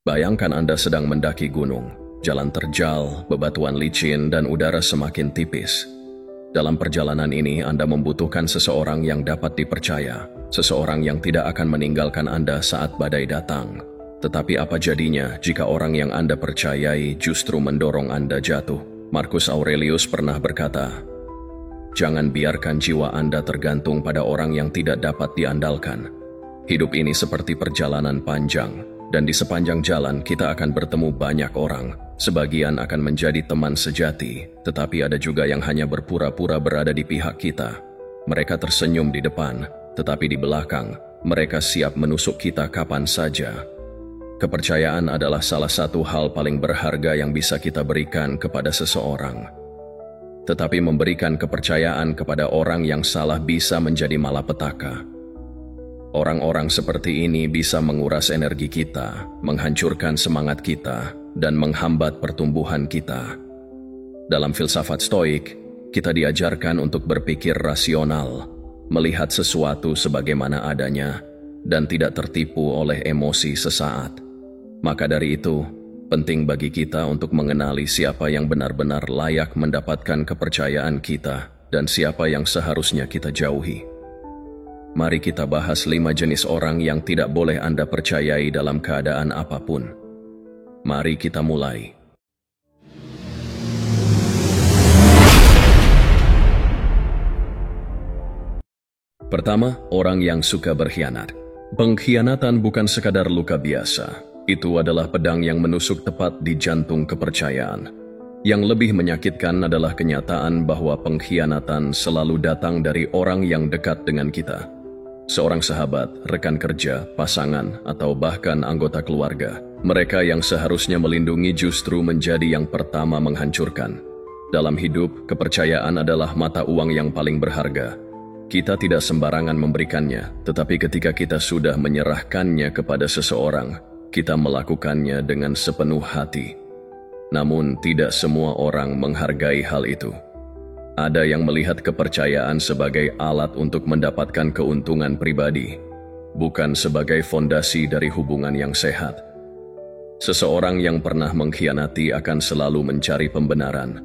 Bayangkan Anda sedang mendaki gunung, jalan terjal, bebatuan licin, dan udara semakin tipis. Dalam perjalanan ini, Anda membutuhkan seseorang yang dapat dipercaya, seseorang yang tidak akan meninggalkan Anda saat badai datang. Tetapi apa jadinya jika orang yang Anda percayai justru mendorong Anda jatuh? Marcus Aurelius pernah berkata, "Jangan biarkan jiwa Anda tergantung pada orang yang tidak dapat diandalkan." Hidup ini seperti perjalanan panjang, dan di sepanjang jalan kita akan bertemu banyak orang. Sebagian akan menjadi teman sejati, tetapi ada juga yang hanya berpura-pura berada di pihak kita. Mereka tersenyum di depan, tetapi di belakang, mereka siap menusuk kita kapan saja. Kepercayaan adalah salah satu hal paling berharga yang bisa kita berikan kepada seseorang. Tetapi memberikan kepercayaan kepada orang yang salah bisa menjadi malapetaka. Orang-orang seperti ini bisa menguras energi kita, menghancurkan semangat kita, dan menghambat pertumbuhan kita. Dalam filsafat Stoik, kita diajarkan untuk berpikir rasional, melihat sesuatu sebagaimana adanya, dan tidak tertipu oleh emosi sesaat. Maka dari itu, penting bagi kita untuk mengenali siapa yang benar-benar layak mendapatkan kepercayaan kita dan siapa yang seharusnya kita jauhi. Mari kita bahas 5 jenis orang yang tidak boleh Anda percayai dalam keadaan apapun. Mari kita mulai. Pertama, orang yang suka berkhianat. Pengkhianatan bukan sekadar luka biasa. Itu adalah pedang yang menusuk tepat di jantung kepercayaan. Yang lebih menyakitkan adalah kenyataan bahwa pengkhianatan selalu datang dari orang yang dekat dengan kita. Seorang sahabat, rekan kerja, pasangan, atau bahkan anggota keluarga. Mereka yang seharusnya melindungi justru menjadi yang pertama menghancurkan. Dalam hidup, kepercayaan adalah mata uang yang paling berharga. Kita tidak sembarangan memberikannya, tetapi ketika kita sudah menyerahkannya kepada seseorang, kita melakukannya dengan sepenuh hati. Namun, tidak semua orang menghargai hal itu. Ada yang melihat kepercayaan sebagai alat untuk mendapatkan keuntungan pribadi, bukan sebagai fondasi dari hubungan yang sehat. Seseorang yang pernah mengkhianati akan selalu mencari pembenaran.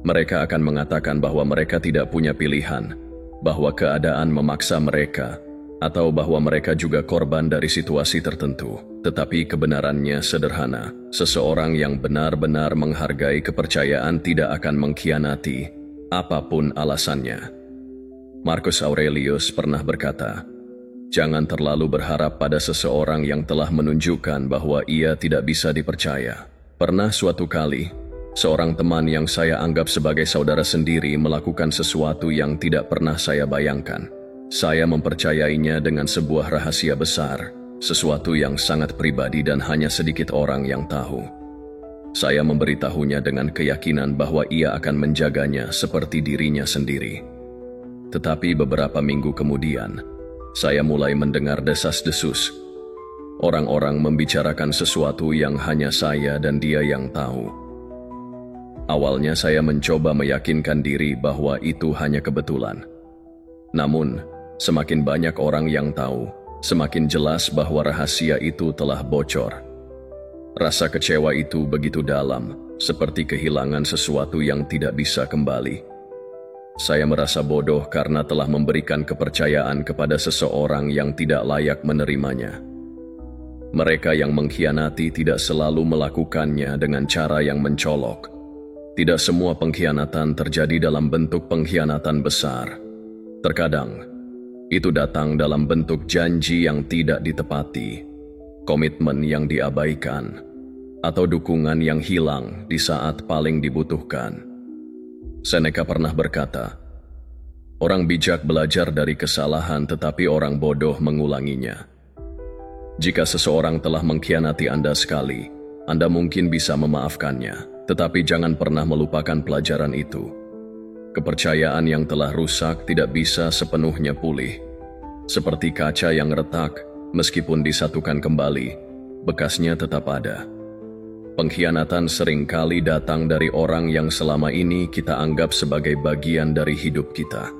Mereka akan mengatakan bahwa mereka tidak punya pilihan, bahwa keadaan memaksa mereka, atau bahwa mereka juga korban dari situasi tertentu. Tetapi kebenarannya sederhana. Seseorang yang benar-benar menghargai kepercayaan tidak akan mengkhianati, apapun alasannya. Marcus Aurelius pernah berkata, "Jangan terlalu berharap pada seseorang yang telah menunjukkan bahwa ia tidak bisa dipercaya." Pernah suatu kali, seorang teman yang saya anggap sebagai saudara sendiri melakukan sesuatu yang tidak pernah saya bayangkan. Saya mempercayainya dengan sebuah rahasia besar, sesuatu yang sangat pribadi dan hanya sedikit orang yang tahu. Saya memberitahunya dengan keyakinan bahwa ia akan menjaganya seperti dirinya sendiri. Tetapi beberapa minggu kemudian, saya mulai mendengar desas-desus. Orang-orang membicarakan sesuatu yang hanya saya dan dia yang tahu. Awalnya saya mencoba meyakinkan diri bahwa itu hanya kebetulan. Namun, semakin banyak orang yang tahu, semakin jelas bahwa rahasia itu telah bocor. Rasa kecewa itu begitu dalam, seperti kehilangan sesuatu yang tidak bisa kembali. Saya merasa bodoh karena telah memberikan kepercayaan kepada seseorang yang tidak layak menerimanya. Mereka yang mengkhianati tidak selalu melakukannya dengan cara yang mencolok. Tidak semua pengkhianatan terjadi dalam bentuk pengkhianatan besar. Terkadang, itu datang dalam bentuk janji yang tidak ditepati, komitmen yang diabaikan, atau dukungan yang hilang di saat paling dibutuhkan. Seneca pernah berkata, "Orang bijak belajar dari kesalahan tetapi orang bodoh mengulanginya." Jika seseorang telah mengkhianati Anda sekali, Anda mungkin bisa memaafkannya, tetapi jangan pernah melupakan pelajaran itu. Kepercayaan yang telah rusak tidak bisa sepenuhnya pulih. Seperti kaca yang retak, meskipun disatukan kembali, bekasnya tetap ada. Pengkhianatan seringkali datang dari orang yang selama ini kita anggap sebagai bagian dari hidup kita.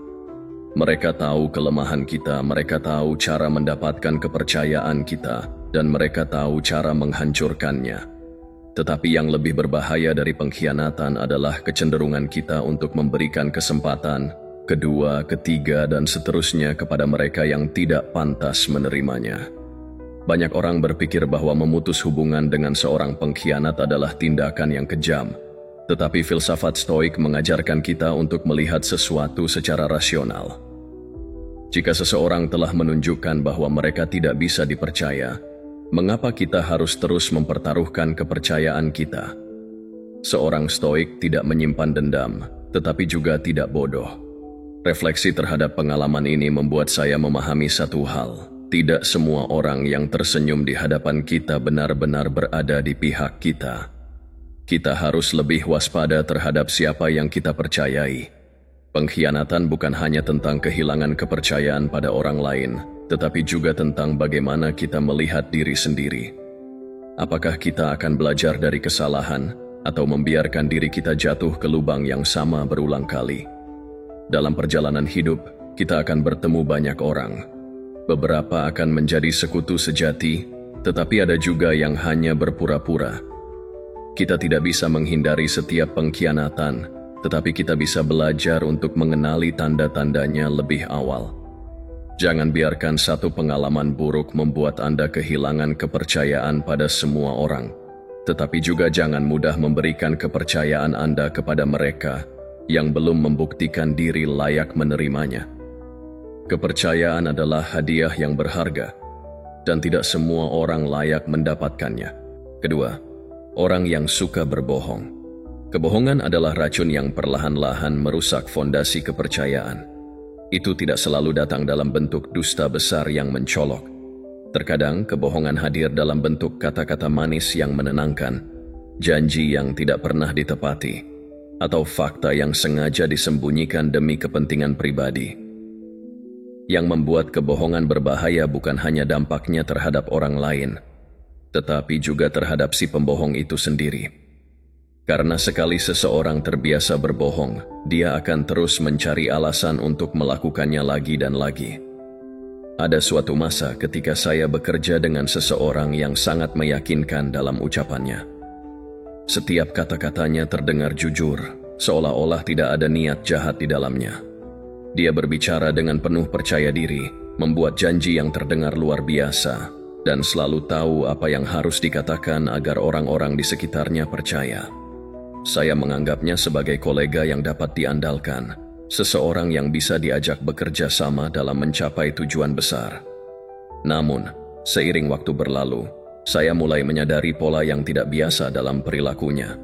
Mereka tahu kelemahan kita, mereka tahu cara mendapatkan kepercayaan kita, dan mereka tahu cara menghancurkannya. Tetapi yang lebih berbahaya dari pengkhianatan adalah kecenderungan kita untuk memberikan kesempatan kedua, ketiga, dan seterusnya kepada mereka yang tidak pantas menerimanya. Banyak orang berpikir bahwa memutus hubungan dengan seorang pengkhianat adalah tindakan yang kejam, tetapi filsafat Stoik mengajarkan kita untuk melihat sesuatu secara rasional. Jika seseorang telah menunjukkan bahwa mereka tidak bisa dipercaya, mengapa kita harus terus mempertaruhkan kepercayaan kita? Seorang Stoik tidak menyimpan dendam, tetapi juga tidak bodoh. Refleksi terhadap pengalaman ini membuat saya memahami satu hal. Tidak semua orang yang tersenyum di hadapan kita benar-benar berada di pihak kita. Kita harus lebih waspada terhadap siapa yang kita percayai. Pengkhianatan bukan hanya tentang kehilangan kepercayaan pada orang lain, tetapi juga tentang bagaimana kita melihat diri sendiri. Apakah kita akan belajar dari kesalahan atau membiarkan diri kita jatuh ke lubang yang sama berulang kali? Dalam perjalanan hidup, kita akan bertemu banyak orang. Beberapa akan menjadi sekutu sejati, tetapi ada juga yang hanya berpura-pura. Kita tidak bisa menghindari setiap pengkhianatan, tetapi kita bisa belajar untuk mengenali tanda-tandanya lebih awal. Jangan biarkan satu pengalaman buruk membuat Anda kehilangan kepercayaan pada semua orang, tetapi juga jangan mudah memberikan kepercayaan Anda kepada mereka yang belum membuktikan diri layak menerimanya. Kepercayaan adalah hadiah yang berharga, dan tidak semua orang layak mendapatkannya. Kedua, orang yang suka berbohong. Kebohongan adalah racun yang perlahan-lahan merusak fondasi kepercayaan. Itu tidak selalu datang dalam bentuk dusta besar yang mencolok. Terkadang kebohongan hadir dalam bentuk kata-kata manis yang menenangkan, janji yang tidak pernah ditepati, atau fakta yang sengaja disembunyikan demi kepentingan pribadi. Yang membuat kebohongan berbahaya bukan hanya dampaknya terhadap orang lain, tetapi juga terhadap si pembohong itu sendiri. Karena sekali seseorang terbiasa berbohong, dia akan terus mencari alasan untuk melakukannya lagi dan lagi. Ada suatu masa ketika saya bekerja dengan seseorang yang sangat meyakinkan dalam ucapannya. Setiap kata-katanya terdengar jujur, seolah-olah tidak ada niat jahat di dalamnya. Dia berbicara dengan penuh percaya diri, membuat janji yang terdengar luar biasa, dan selalu tahu apa yang harus dikatakan agar orang-orang di sekitarnya percaya. Saya menganggapnya sebagai kolega yang dapat diandalkan, seseorang yang bisa diajak bekerja sama dalam mencapai tujuan besar. Namun, seiring waktu berlalu, saya mulai menyadari pola yang tidak biasa dalam perilakunya.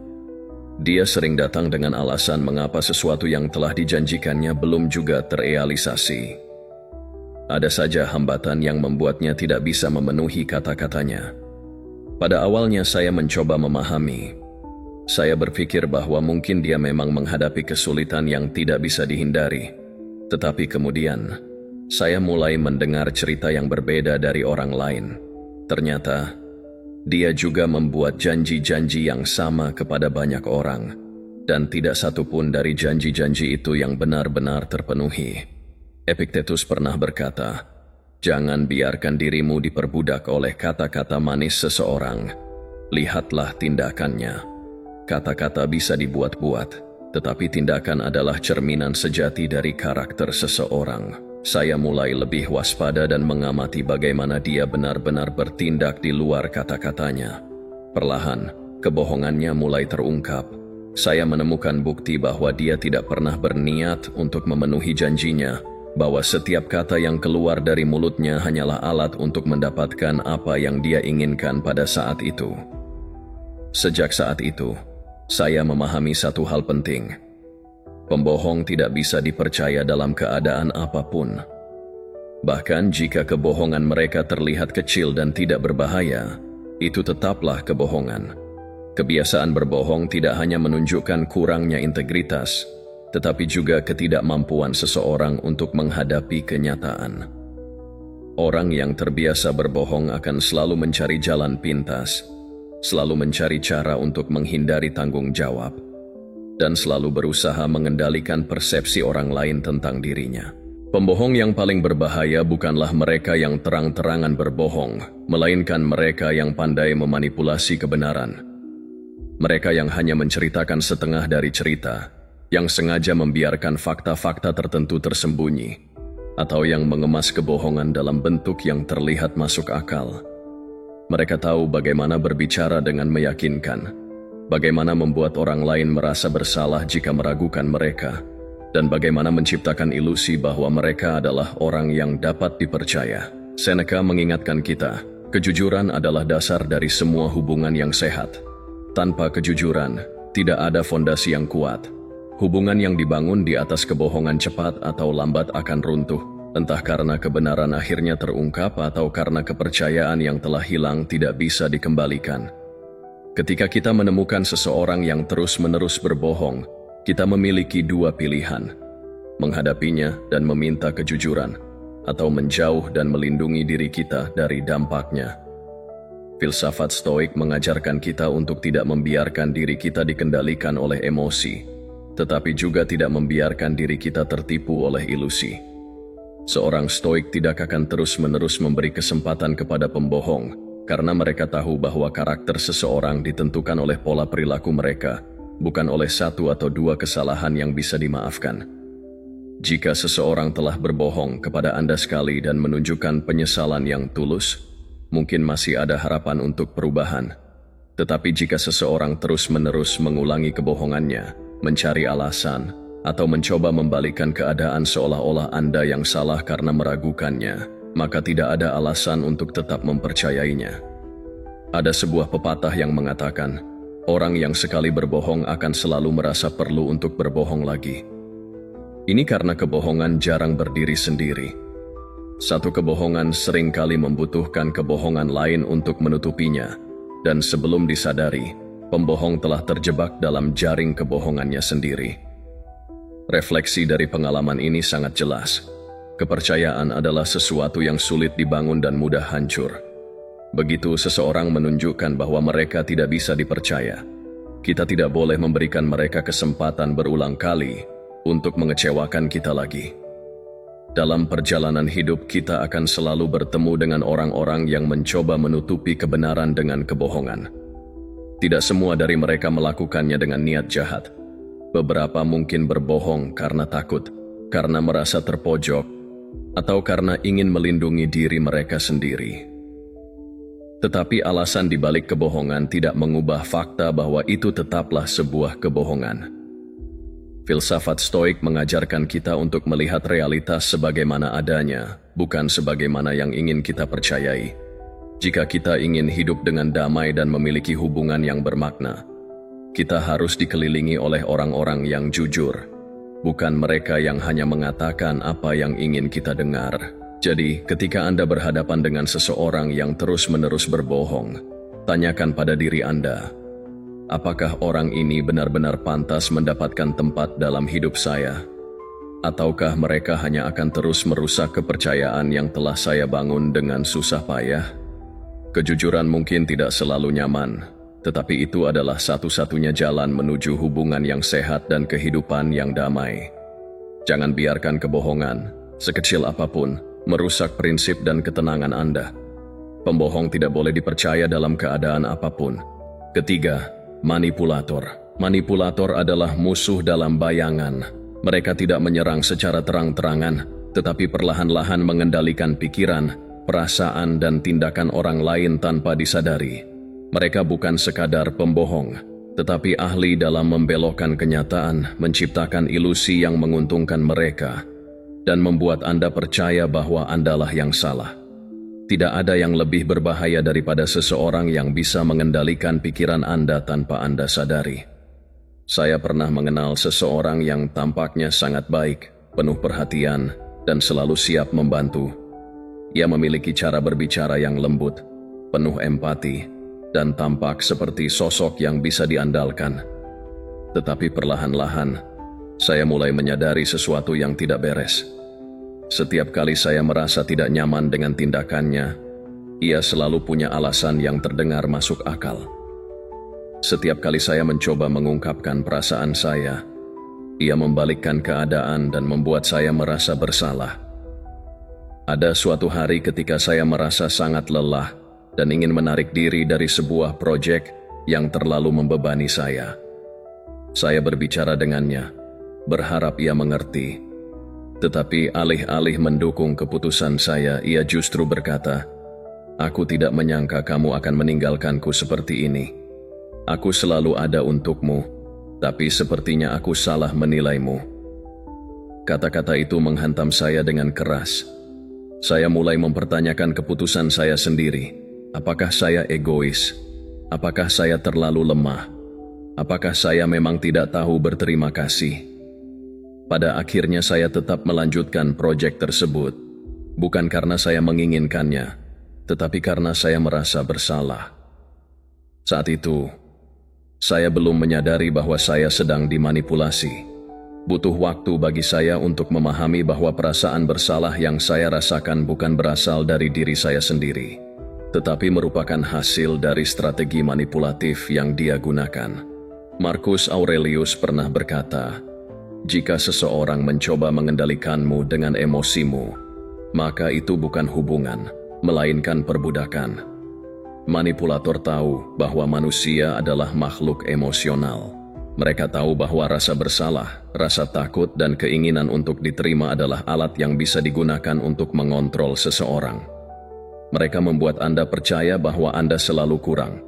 Dia sering datang dengan alasan mengapa sesuatu yang telah dijanjikannya belum juga terrealisasi. Ada saja hambatan yang membuatnya tidak bisa memenuhi kata-katanya. Pada awalnya saya mencoba memahami. Saya berpikir bahwa mungkin dia memang menghadapi kesulitan yang tidak bisa dihindari. Tetapi kemudian, saya mulai mendengar cerita yang berbeda dari orang lain. Ternyata, dia juga membuat janji-janji yang sama kepada banyak orang, dan tidak satu pun dari janji-janji itu yang benar-benar terpenuhi. Epictetus pernah berkata, "Jangan biarkan dirimu diperbudak oleh kata-kata manis seseorang. Lihatlah tindakannya." Kata-kata bisa dibuat-buat, tetapi tindakan adalah cerminan sejati dari karakter seseorang. Saya mulai lebih waspada dan mengamati bagaimana dia benar-benar bertindak di luar kata-katanya. Perlahan, kebohongannya mulai terungkap. Saya menemukan bukti bahwa dia tidak pernah berniat untuk memenuhi janjinya, bahwa setiap kata yang keluar dari mulutnya hanyalah alat untuk mendapatkan apa yang dia inginkan pada saat itu. Sejak saat itu, saya memahami satu hal penting. Pembohong tidak bisa dipercaya dalam keadaan apapun. Bahkan jika kebohongan mereka terlihat kecil dan tidak berbahaya, itu tetaplah kebohongan. Kebiasaan berbohong tidak hanya menunjukkan kurangnya integritas, tetapi juga ketidakmampuan seseorang untuk menghadapi kenyataan. Orang yang terbiasa berbohong akan selalu mencari jalan pintas, selalu mencari cara untuk menghindari tanggung jawab, dan selalu berusaha mengendalikan persepsi orang lain tentang dirinya. Pembohong yang paling berbahaya bukanlah mereka yang terang-terangan berbohong, melainkan mereka yang pandai memanipulasi kebenaran. Mereka yang hanya menceritakan setengah dari cerita, yang sengaja membiarkan fakta-fakta tertentu tersembunyi, atau yang mengemas kebohongan dalam bentuk yang terlihat masuk akal. Mereka tahu bagaimana berbicara dengan meyakinkan, bagaimana membuat orang lain merasa bersalah jika meragukan mereka, dan bagaimana menciptakan ilusi bahwa mereka adalah orang yang dapat dipercaya. Seneca mengingatkan kita, kejujuran adalah dasar dari semua hubungan yang sehat. Tanpa kejujuran, tidak ada fondasi yang kuat. Hubungan yang dibangun di atas kebohongan cepat atau lambat akan runtuh, entah karena kebenaran akhirnya terungkap atau karena kepercayaan yang telah hilang tidak bisa dikembalikan. Ketika kita menemukan seseorang yang terus-menerus berbohong, kita memiliki dua pilihan, menghadapinya dan meminta kejujuran, atau menjauh dan melindungi diri kita dari dampaknya. Filsafat Stoik mengajarkan kita untuk tidak membiarkan diri kita dikendalikan oleh emosi, tetapi juga tidak membiarkan diri kita tertipu oleh ilusi. Seorang Stoik tidak akan terus-menerus memberi kesempatan kepada pembohong, karena mereka tahu bahwa karakter seseorang ditentukan oleh pola perilaku mereka, bukan oleh satu atau dua kesalahan yang bisa dimaafkan. Jika seseorang telah berbohong kepada Anda sekali dan menunjukkan penyesalan yang tulus, mungkin masih ada harapan untuk perubahan. Tetapi jika seseorang terus-menerus mengulangi kebohongannya, mencari alasan, atau mencoba membalikkan keadaan seolah-olah Anda yang salah karena meragukannya, maka tidak ada alasan untuk tetap mempercayainya. Ada sebuah pepatah yang mengatakan, orang yang sekali berbohong akan selalu merasa perlu untuk berbohong lagi. Ini karena kebohongan jarang berdiri sendiri. Satu kebohongan seringkali membutuhkan kebohongan lain untuk menutupinya, dan sebelum disadari, pembohong telah terjebak dalam jaring kebohongannya sendiri. Refleksi dari pengalaman ini sangat jelas. Kepercayaan adalah sesuatu yang sulit dibangun dan mudah hancur. Begitu seseorang menunjukkan bahwa mereka tidak bisa dipercaya, kita tidak boleh memberikan mereka kesempatan berulang kali untuk mengecewakan kita lagi. Dalam perjalanan hidup kita akan selalu bertemu dengan orang-orang yang mencoba menutupi kebenaran dengan kebohongan. Tidak semua dari mereka melakukannya dengan niat jahat. Beberapa mungkin berbohong karena takut, karena merasa terpojok, atau karena ingin melindungi diri mereka sendiri. Tetapi alasan di balik kebohongan tidak mengubah fakta bahwa itu tetaplah sebuah kebohongan. Filsafat Stoik mengajarkan kita untuk melihat realitas sebagaimana adanya, bukan sebagaimana yang ingin kita percayai. Jika kita ingin hidup dengan damai dan memiliki hubungan yang bermakna, kita harus dikelilingi oleh orang-orang yang jujur, bukan mereka yang hanya mengatakan apa yang ingin kita dengar. Jadi, ketika Anda berhadapan dengan seseorang yang terus-menerus berbohong, tanyakan pada diri Anda, apakah orang ini benar-benar pantas mendapatkan tempat dalam hidup saya? Ataukah mereka hanya akan terus merusak kepercayaan yang telah saya bangun dengan susah payah? Kejujuran mungkin tidak selalu nyaman, tetapi itu adalah satu-satunya jalan menuju hubungan yang sehat dan kehidupan yang damai. Jangan biarkan kebohongan, sekecil apapun, merusak prinsip dan ketenangan Anda. Pembohong tidak boleh dipercaya dalam keadaan apapun. Ketiga, manipulator. Manipulator adalah musuh dalam bayangan. Mereka tidak menyerang secara terang-terangan, tetapi perlahan-lahan mengendalikan pikiran, perasaan, dan tindakan orang lain tanpa disadari. Mereka bukan sekadar pembohong, tetapi ahli dalam membelokkan kenyataan, menciptakan ilusi yang menguntungkan mereka, dan membuat Anda percaya bahwa Andalah yang salah. Tidak ada yang lebih berbahaya daripada seseorang yang bisa mengendalikan pikiran Anda tanpa Anda sadari. Saya pernah mengenal seseorang yang tampaknya sangat baik, penuh perhatian, dan selalu siap membantu. Ia memiliki cara berbicara yang lembut, penuh empati, dan tampak seperti sosok yang bisa diandalkan. Tetapi perlahan-lahan, saya mulai menyadari sesuatu yang tidak beres. Setiap kali saya merasa tidak nyaman dengan tindakannya, ia selalu punya alasan yang terdengar masuk akal. Setiap kali saya mencoba mengungkapkan perasaan saya, ia membalikkan keadaan dan membuat saya merasa bersalah. Ada suatu hari ketika saya merasa sangat lelah dan ingin menarik diri dari sebuah proyek yang terlalu membebani saya. Saya berbicara dengannya, berharap ia mengerti. Tetapi alih-alih mendukung keputusan saya, ia justru berkata, "Aku tidak menyangka kamu akan meninggalkanku seperti ini. Aku selalu ada untukmu, tapi sepertinya aku salah menilaimu." Kata-kata itu menghantam saya dengan keras. Saya mulai mempertanyakan keputusan saya sendiri. Apakah saya egois? Apakah saya terlalu lemah? Apakah saya memang tidak tahu berterima kasih? Pada akhirnya saya tetap melanjutkan proyek tersebut, bukan karena saya menginginkannya, tetapi karena saya merasa bersalah. Saat itu, saya belum menyadari bahwa saya sedang dimanipulasi. Butuh waktu bagi saya untuk memahami bahwa perasaan bersalah yang saya rasakan bukan berasal dari diri saya sendiri, tetapi merupakan hasil dari strategi manipulatif yang dia gunakan. Marcus Aurelius pernah berkata, "Jika seseorang mencoba mengendalikanmu dengan emosimu, maka itu bukan hubungan, melainkan perbudakan." Manipulator tahu bahwa manusia adalah makhluk emosional. Mereka tahu bahwa rasa bersalah, rasa takut, dan keinginan untuk diterima adalah alat yang bisa digunakan untuk mengontrol seseorang. Mereka membuat Anda percaya bahwa Anda selalu kurang,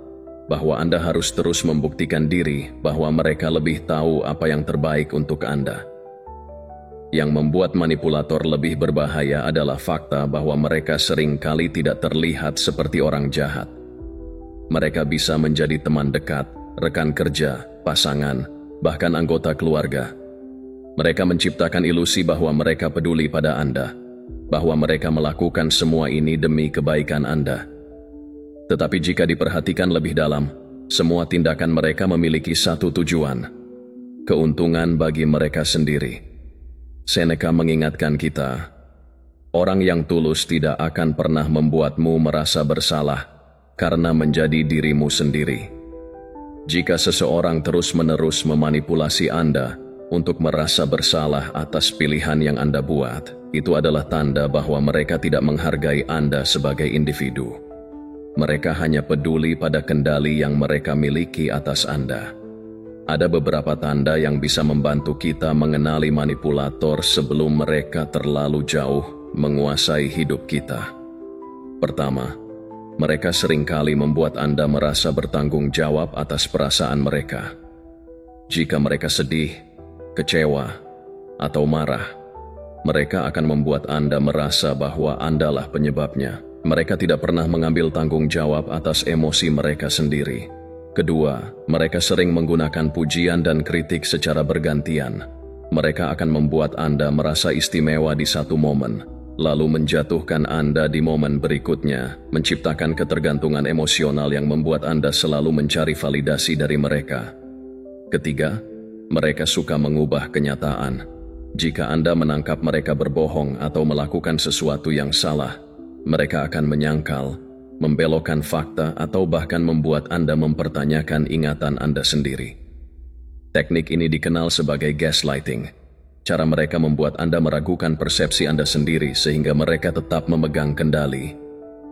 bahwa Anda harus terus membuktikan diri bahwa mereka lebih tahu apa yang terbaik untuk Anda. Yang membuat manipulator lebih berbahaya adalah fakta bahwa mereka seringkali tidak terlihat seperti orang jahat. Mereka bisa menjadi teman dekat, rekan kerja, pasangan, bahkan anggota keluarga. Mereka menciptakan ilusi bahwa mereka peduli pada Anda, bahwa mereka melakukan semua ini demi kebaikan Anda. Tetapi jika diperhatikan lebih dalam, semua tindakan mereka memiliki satu tujuan: keuntungan bagi mereka sendiri. Seneca mengingatkan kita, orang yang tulus tidak akan pernah membuatmu merasa bersalah karena menjadi dirimu sendiri. Jika seseorang terus-menerus memanipulasi Anda untuk merasa bersalah atas pilihan yang Anda buat, itu adalah tanda bahwa mereka tidak menghargai Anda sebagai individu. Mereka hanya peduli pada kendali yang mereka miliki atas Anda. Ada beberapa tanda yang bisa membantu kita mengenali manipulator sebelum mereka terlalu jauh menguasai hidup kita. Pertama, mereka seringkali membuat Anda merasa bertanggung jawab atas perasaan mereka. Jika mereka sedih, kecewa, atau marah, mereka akan membuat Anda merasa bahwa Andalah penyebabnya. Mereka tidak pernah mengambil tanggung jawab atas emosi mereka sendiri. Kedua, mereka sering menggunakan pujian dan kritik secara bergantian. Mereka akan membuat Anda merasa istimewa di satu momen, lalu menjatuhkan Anda di momen berikutnya, menciptakan ketergantungan emosional yang membuat Anda selalu mencari validasi dari mereka. Ketiga, mereka suka mengubah kenyataan. Jika Anda menangkap mereka berbohong atau melakukan sesuatu yang salah, mereka akan menyangkal, membelokkan fakta, atau bahkan membuat Anda mempertanyakan ingatan Anda sendiri. Teknik ini dikenal sebagai gaslighting. Cara mereka membuat Anda meragukan persepsi Anda sendiri sehingga mereka tetap memegang kendali.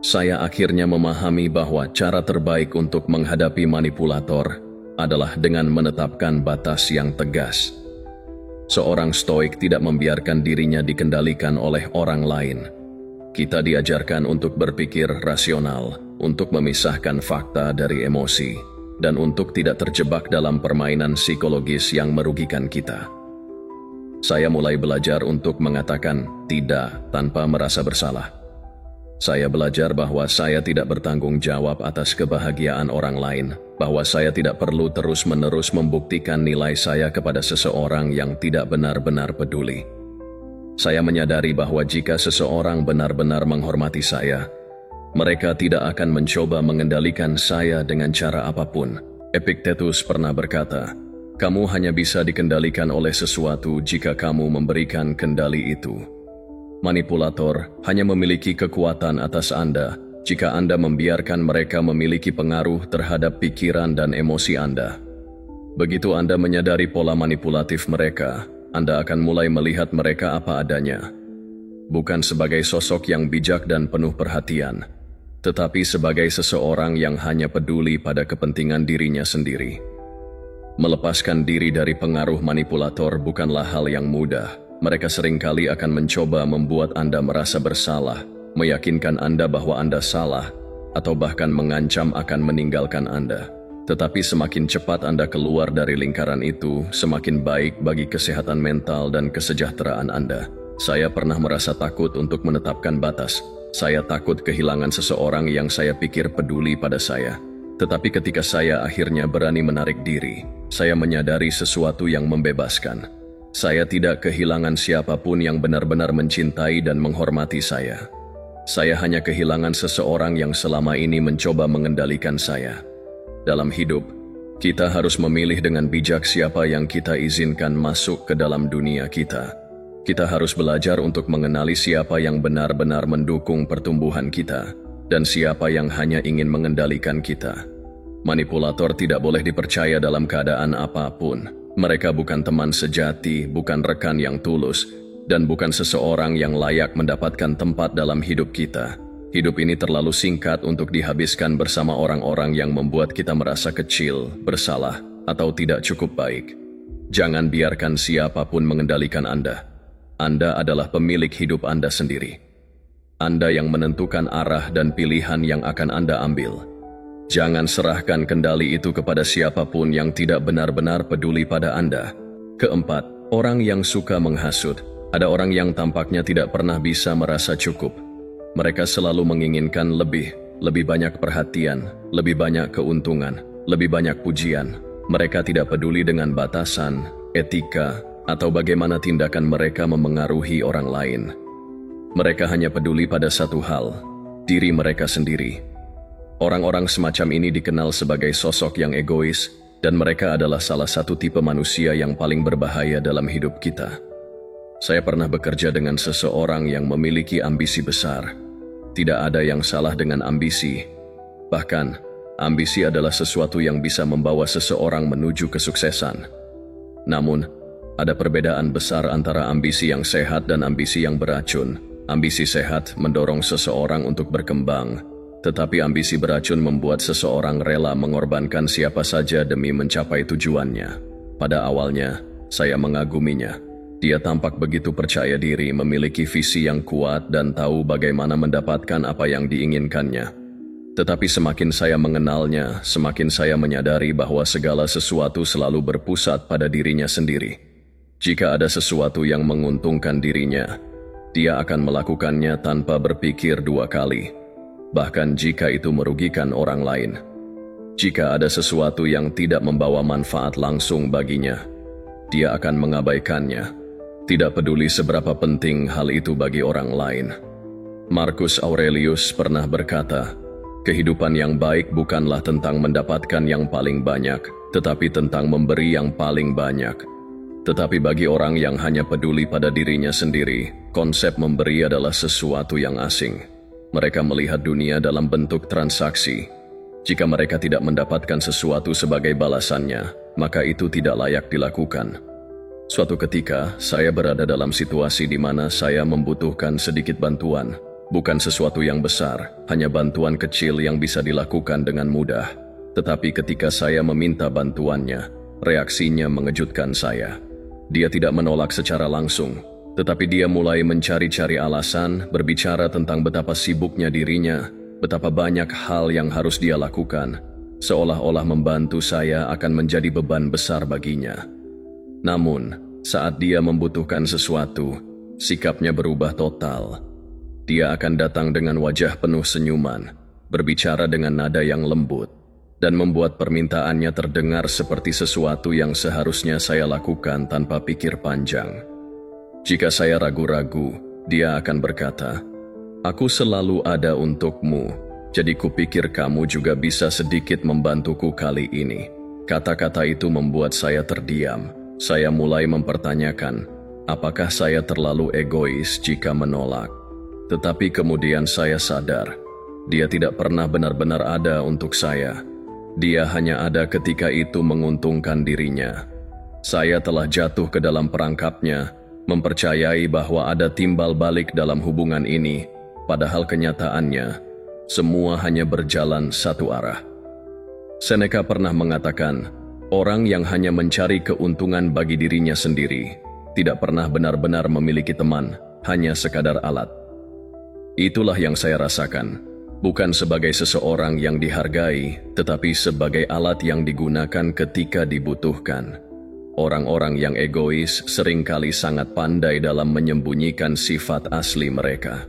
Saya akhirnya memahami bahwa cara terbaik untuk menghadapi manipulator adalah dengan menetapkan batas yang tegas. Seorang stoik tidak membiarkan dirinya dikendalikan oleh orang lain. Kita diajarkan untuk berpikir rasional, untuk memisahkan fakta dari emosi, dan untuk tidak terjebak dalam permainan psikologis yang merugikan kita. Saya mulai belajar untuk mengatakan tidak tanpa merasa bersalah. Saya belajar bahwa saya tidak bertanggung jawab atas kebahagiaan orang lain, bahwa saya tidak perlu terus-menerus membuktikan nilai saya kepada seseorang yang tidak benar-benar peduli. Saya menyadari bahwa jika seseorang benar-benar menghormati saya, mereka tidak akan mencoba mengendalikan saya dengan cara apapun. Epictetus pernah berkata, "Kamu hanya bisa dikendalikan oleh sesuatu jika kamu memberikan kendali itu." Manipulator hanya memiliki kekuatan atas Anda jika Anda membiarkan mereka memiliki pengaruh terhadap pikiran dan emosi Anda. Begitu Anda menyadari pola manipulatif mereka, Anda akan mulai melihat mereka apa adanya. bukan sebagai sosok yang bijak dan penuh perhatian, tetapi sebagai seseorang yang hanya peduli pada kepentingan dirinya sendiri. Melepaskan diri dari pengaruh manipulator bukanlah hal yang mudah. Mereka seringkali akan mencoba membuat Anda merasa bersalah, meyakinkan Anda bahwa Anda salah, atau bahkan mengancam akan meninggalkan Anda. Tetapi semakin cepat Anda keluar dari lingkaran itu, semakin baik bagi kesehatan mental dan kesejahteraan Anda. Saya pernah merasa takut untuk menetapkan batas. Saya takut kehilangan seseorang yang saya pikir peduli pada saya. Tetapi ketika saya akhirnya berani menarik diri, saya menyadari sesuatu yang membebaskan. Saya tidak kehilangan siapapun yang benar-benar mencintai dan menghormati saya. Saya hanya kehilangan seseorang yang selama ini mencoba mengendalikan saya. Dalam hidup, kita harus memilih dengan bijak siapa yang kita izinkan masuk ke dalam dunia kita. Kita harus belajar untuk mengenali siapa yang benar-benar mendukung pertumbuhan kita, dan siapa yang hanya ingin mengendalikan kita. Manipulator tidak boleh dipercaya dalam keadaan apapun. Mereka bukan teman sejati, bukan rekan yang tulus, dan bukan seseorang yang layak mendapatkan tempat dalam hidup kita. Hidup ini terlalu singkat untuk dihabiskan bersama orang-orang yang membuat kita merasa kecil, bersalah, atau tidak cukup baik. Jangan biarkan siapapun mengendalikan Anda. Anda adalah pemilik hidup Anda sendiri. Anda yang menentukan arah dan pilihan yang akan Anda ambil. Jangan serahkan kendali itu kepada siapapun yang tidak benar-benar peduli pada Anda. Keempat, orang yang suka menghasut. Ada orang yang tampaknya tidak pernah bisa merasa cukup. Mereka selalu menginginkan lebih banyak perhatian, lebih banyak keuntungan, lebih banyak pujian. Mereka tidak peduli dengan batasan, etika, atau bagaimana tindakan mereka memengaruhi orang lain. Mereka hanya peduli pada satu hal, diri mereka sendiri. Orang-orang semacam ini dikenal sebagai sosok yang egois, dan mereka adalah salah satu tipe manusia yang paling berbahaya dalam hidup kita. Saya pernah bekerja dengan seseorang yang memiliki ambisi besar. Tidak ada yang salah dengan ambisi. Bahkan, ambisi adalah sesuatu yang bisa membawa seseorang menuju kesuksesan. Namun, ada perbedaan besar antara ambisi yang sehat dan ambisi yang beracun. Ambisi sehat mendorong seseorang untuk berkembang, tetapi ambisi beracun membuat seseorang rela mengorbankan siapa saja demi mencapai tujuannya. Pada awalnya, saya mengaguminya. Dia tampak begitu percaya diri, memiliki visi yang kuat dan tahu bagaimana mendapatkan apa yang diinginkannya. Tetapi semakin saya mengenalnya, semakin saya menyadari bahwa segala sesuatu selalu berpusat pada dirinya sendiri. Jika ada sesuatu yang menguntungkan dirinya, dia akan melakukannya tanpa berpikir dua kali. Bahkan jika itu merugikan orang lain. Jika ada sesuatu yang tidak membawa manfaat langsung baginya, dia akan mengabaikannya. Tidak peduli seberapa penting hal itu bagi orang lain. Marcus Aurelius pernah berkata, kehidupan yang baik bukanlah tentang mendapatkan yang paling banyak, tetapi tentang memberi yang paling banyak. Tetapi bagi orang yang hanya peduli pada dirinya sendiri, konsep memberi adalah sesuatu yang asing. Mereka melihat dunia dalam bentuk transaksi. Jika mereka tidak mendapatkan sesuatu sebagai balasannya, maka itu tidak layak dilakukan. Suatu ketika, saya berada dalam situasi di mana saya membutuhkan sedikit bantuan. Bukan sesuatu yang besar, hanya bantuan kecil yang bisa dilakukan dengan mudah. Tetapi ketika saya meminta bantuannya, reaksinya mengejutkan saya. Dia tidak menolak secara langsung, tetapi dia mulai mencari-cari alasan, berbicara tentang betapa sibuknya dirinya, betapa banyak hal yang harus dia lakukan, seolah-olah membantu saya akan menjadi beban besar baginya. Namun, saat dia membutuhkan sesuatu, sikapnya berubah total. Dia akan datang dengan wajah penuh senyuman, berbicara dengan nada yang lembut, dan membuat permintaannya terdengar seperti sesuatu yang seharusnya saya lakukan tanpa pikir panjang. Jika saya ragu-ragu, dia akan berkata, "Aku selalu ada untukmu, jadi kupikir kamu juga bisa sedikit membantuku kali ini." Kata-kata itu membuat saya terdiam. Saya mulai mempertanyakan, apakah saya terlalu egois jika menolak? Tetapi kemudian saya sadar, dia tidak pernah benar-benar ada untuk saya. Dia hanya ada ketika itu menguntungkan dirinya. Saya telah jatuh ke dalam perangkapnya, mempercayai bahwa ada timbal balik dalam hubungan ini, padahal kenyataannya, semua hanya berjalan satu arah. Seneca pernah mengatakan, orang yang hanya mencari keuntungan bagi dirinya sendiri, tidak pernah benar-benar memiliki teman, hanya sekadar alat. Itulah yang saya rasakan, bukan sebagai seseorang yang dihargai, tetapi sebagai alat yang digunakan ketika dibutuhkan. Orang-orang yang egois seringkali sangat pandai dalam menyembunyikan sifat asli mereka.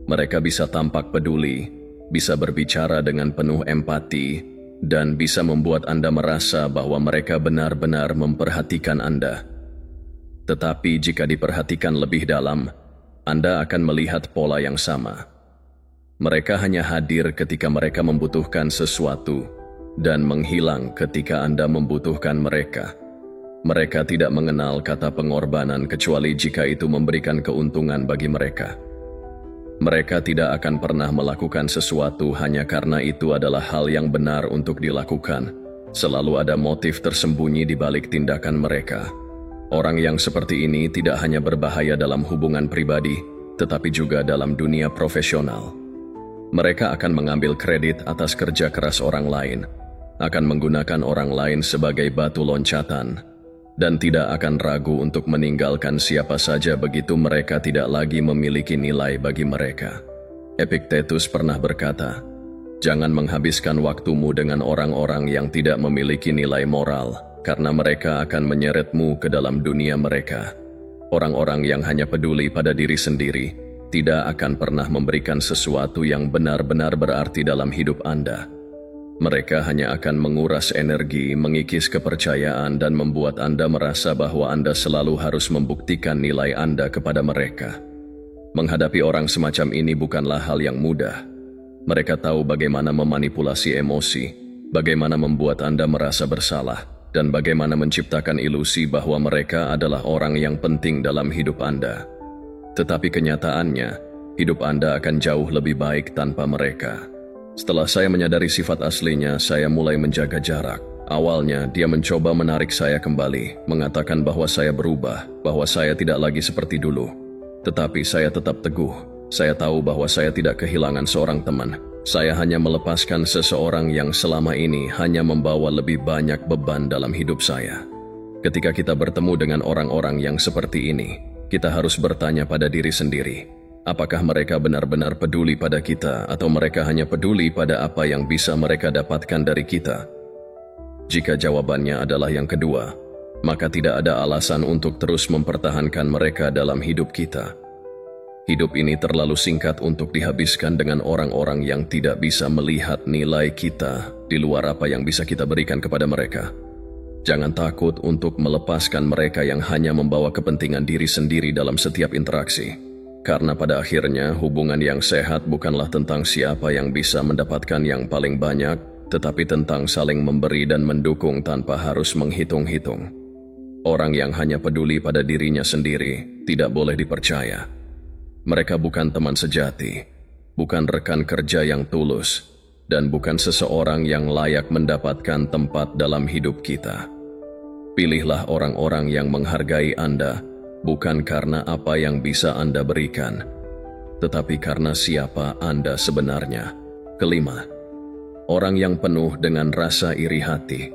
Mereka bisa tampak peduli, bisa berbicara dengan penuh empati, dan bisa membuat Anda merasa bahwa mereka benar-benar memperhatikan Anda. Tetapi jika diperhatikan lebih dalam, Anda akan melihat pola yang sama. Mereka hanya hadir ketika mereka membutuhkan sesuatu, dan menghilang ketika Anda membutuhkan mereka. Mereka tidak mengenal kata pengorbanan kecuali jika itu memberikan keuntungan bagi mereka. Mereka tidak akan pernah melakukan sesuatu hanya karena itu adalah hal yang benar untuk dilakukan. Selalu ada motif tersembunyi di balik tindakan mereka. Orang yang seperti ini tidak hanya berbahaya dalam hubungan pribadi, tetapi juga dalam dunia profesional. Mereka akan mengambil kredit atas kerja keras orang lain, akan menggunakan orang lain sebagai batu loncatan, dan tidak akan ragu untuk meninggalkan siapa saja begitu mereka tidak lagi memiliki nilai bagi mereka. Epictetus pernah berkata, "Jangan menghabiskan waktumu dengan orang-orang yang tidak memiliki nilai moral, karena mereka akan menyeretmu ke dalam dunia mereka." Orang-orang yang hanya peduli pada diri sendiri tidak akan pernah memberikan sesuatu yang benar-benar berarti dalam hidup Anda. Mereka hanya akan menguras energi, mengikis kepercayaan, dan membuat Anda merasa bahwa Anda selalu harus membuktikan nilai Anda kepada mereka. Menghadapi orang semacam ini bukanlah hal yang mudah. Mereka tahu bagaimana memanipulasi emosi, bagaimana membuat Anda merasa bersalah, dan bagaimana menciptakan ilusi bahwa mereka adalah orang yang penting dalam hidup Anda. Tetapi kenyataannya, hidup Anda akan jauh lebih baik tanpa mereka. Setelah saya menyadari sifat aslinya, saya mulai menjaga jarak. Awalnya, dia mencoba menarik saya kembali, mengatakan bahwa saya berubah, bahwa saya tidak lagi seperti dulu. Tetapi saya tetap teguh. Saya tahu bahwa saya tidak kehilangan seorang teman. Saya hanya melepaskan seseorang yang selama ini hanya membawa lebih banyak beban dalam hidup saya. Ketika kita bertemu dengan orang-orang yang seperti ini, kita harus bertanya pada diri sendiri, apakah mereka benar-benar peduli pada kita atau mereka hanya peduli pada apa yang bisa mereka dapatkan dari kita? Jika jawabannya adalah yang kedua, maka tidak ada alasan untuk terus mempertahankan mereka dalam hidup kita. Hidup ini terlalu singkat untuk dihabiskan dengan orang-orang yang tidak bisa melihat nilai kita di luar apa yang bisa kita berikan kepada mereka. Jangan takut untuk melepaskan mereka yang hanya membawa kepentingan diri sendiri dalam setiap interaksi. Karena pada akhirnya hubungan yang sehat bukanlah tentang siapa yang bisa mendapatkan yang paling banyak, tetapi tentang saling memberi dan mendukung tanpa harus menghitung-hitung. Orang yang hanya peduli pada dirinya sendiri tidak boleh dipercaya. Mereka bukan teman sejati, bukan rekan kerja yang tulus, dan bukan seseorang yang layak mendapatkan tempat dalam hidup kita. Pilihlah orang-orang yang menghargai Anda, bukan karena apa yang bisa Anda berikan, tetapi karena siapa Anda sebenarnya. Kelima, orang yang penuh dengan rasa iri hati.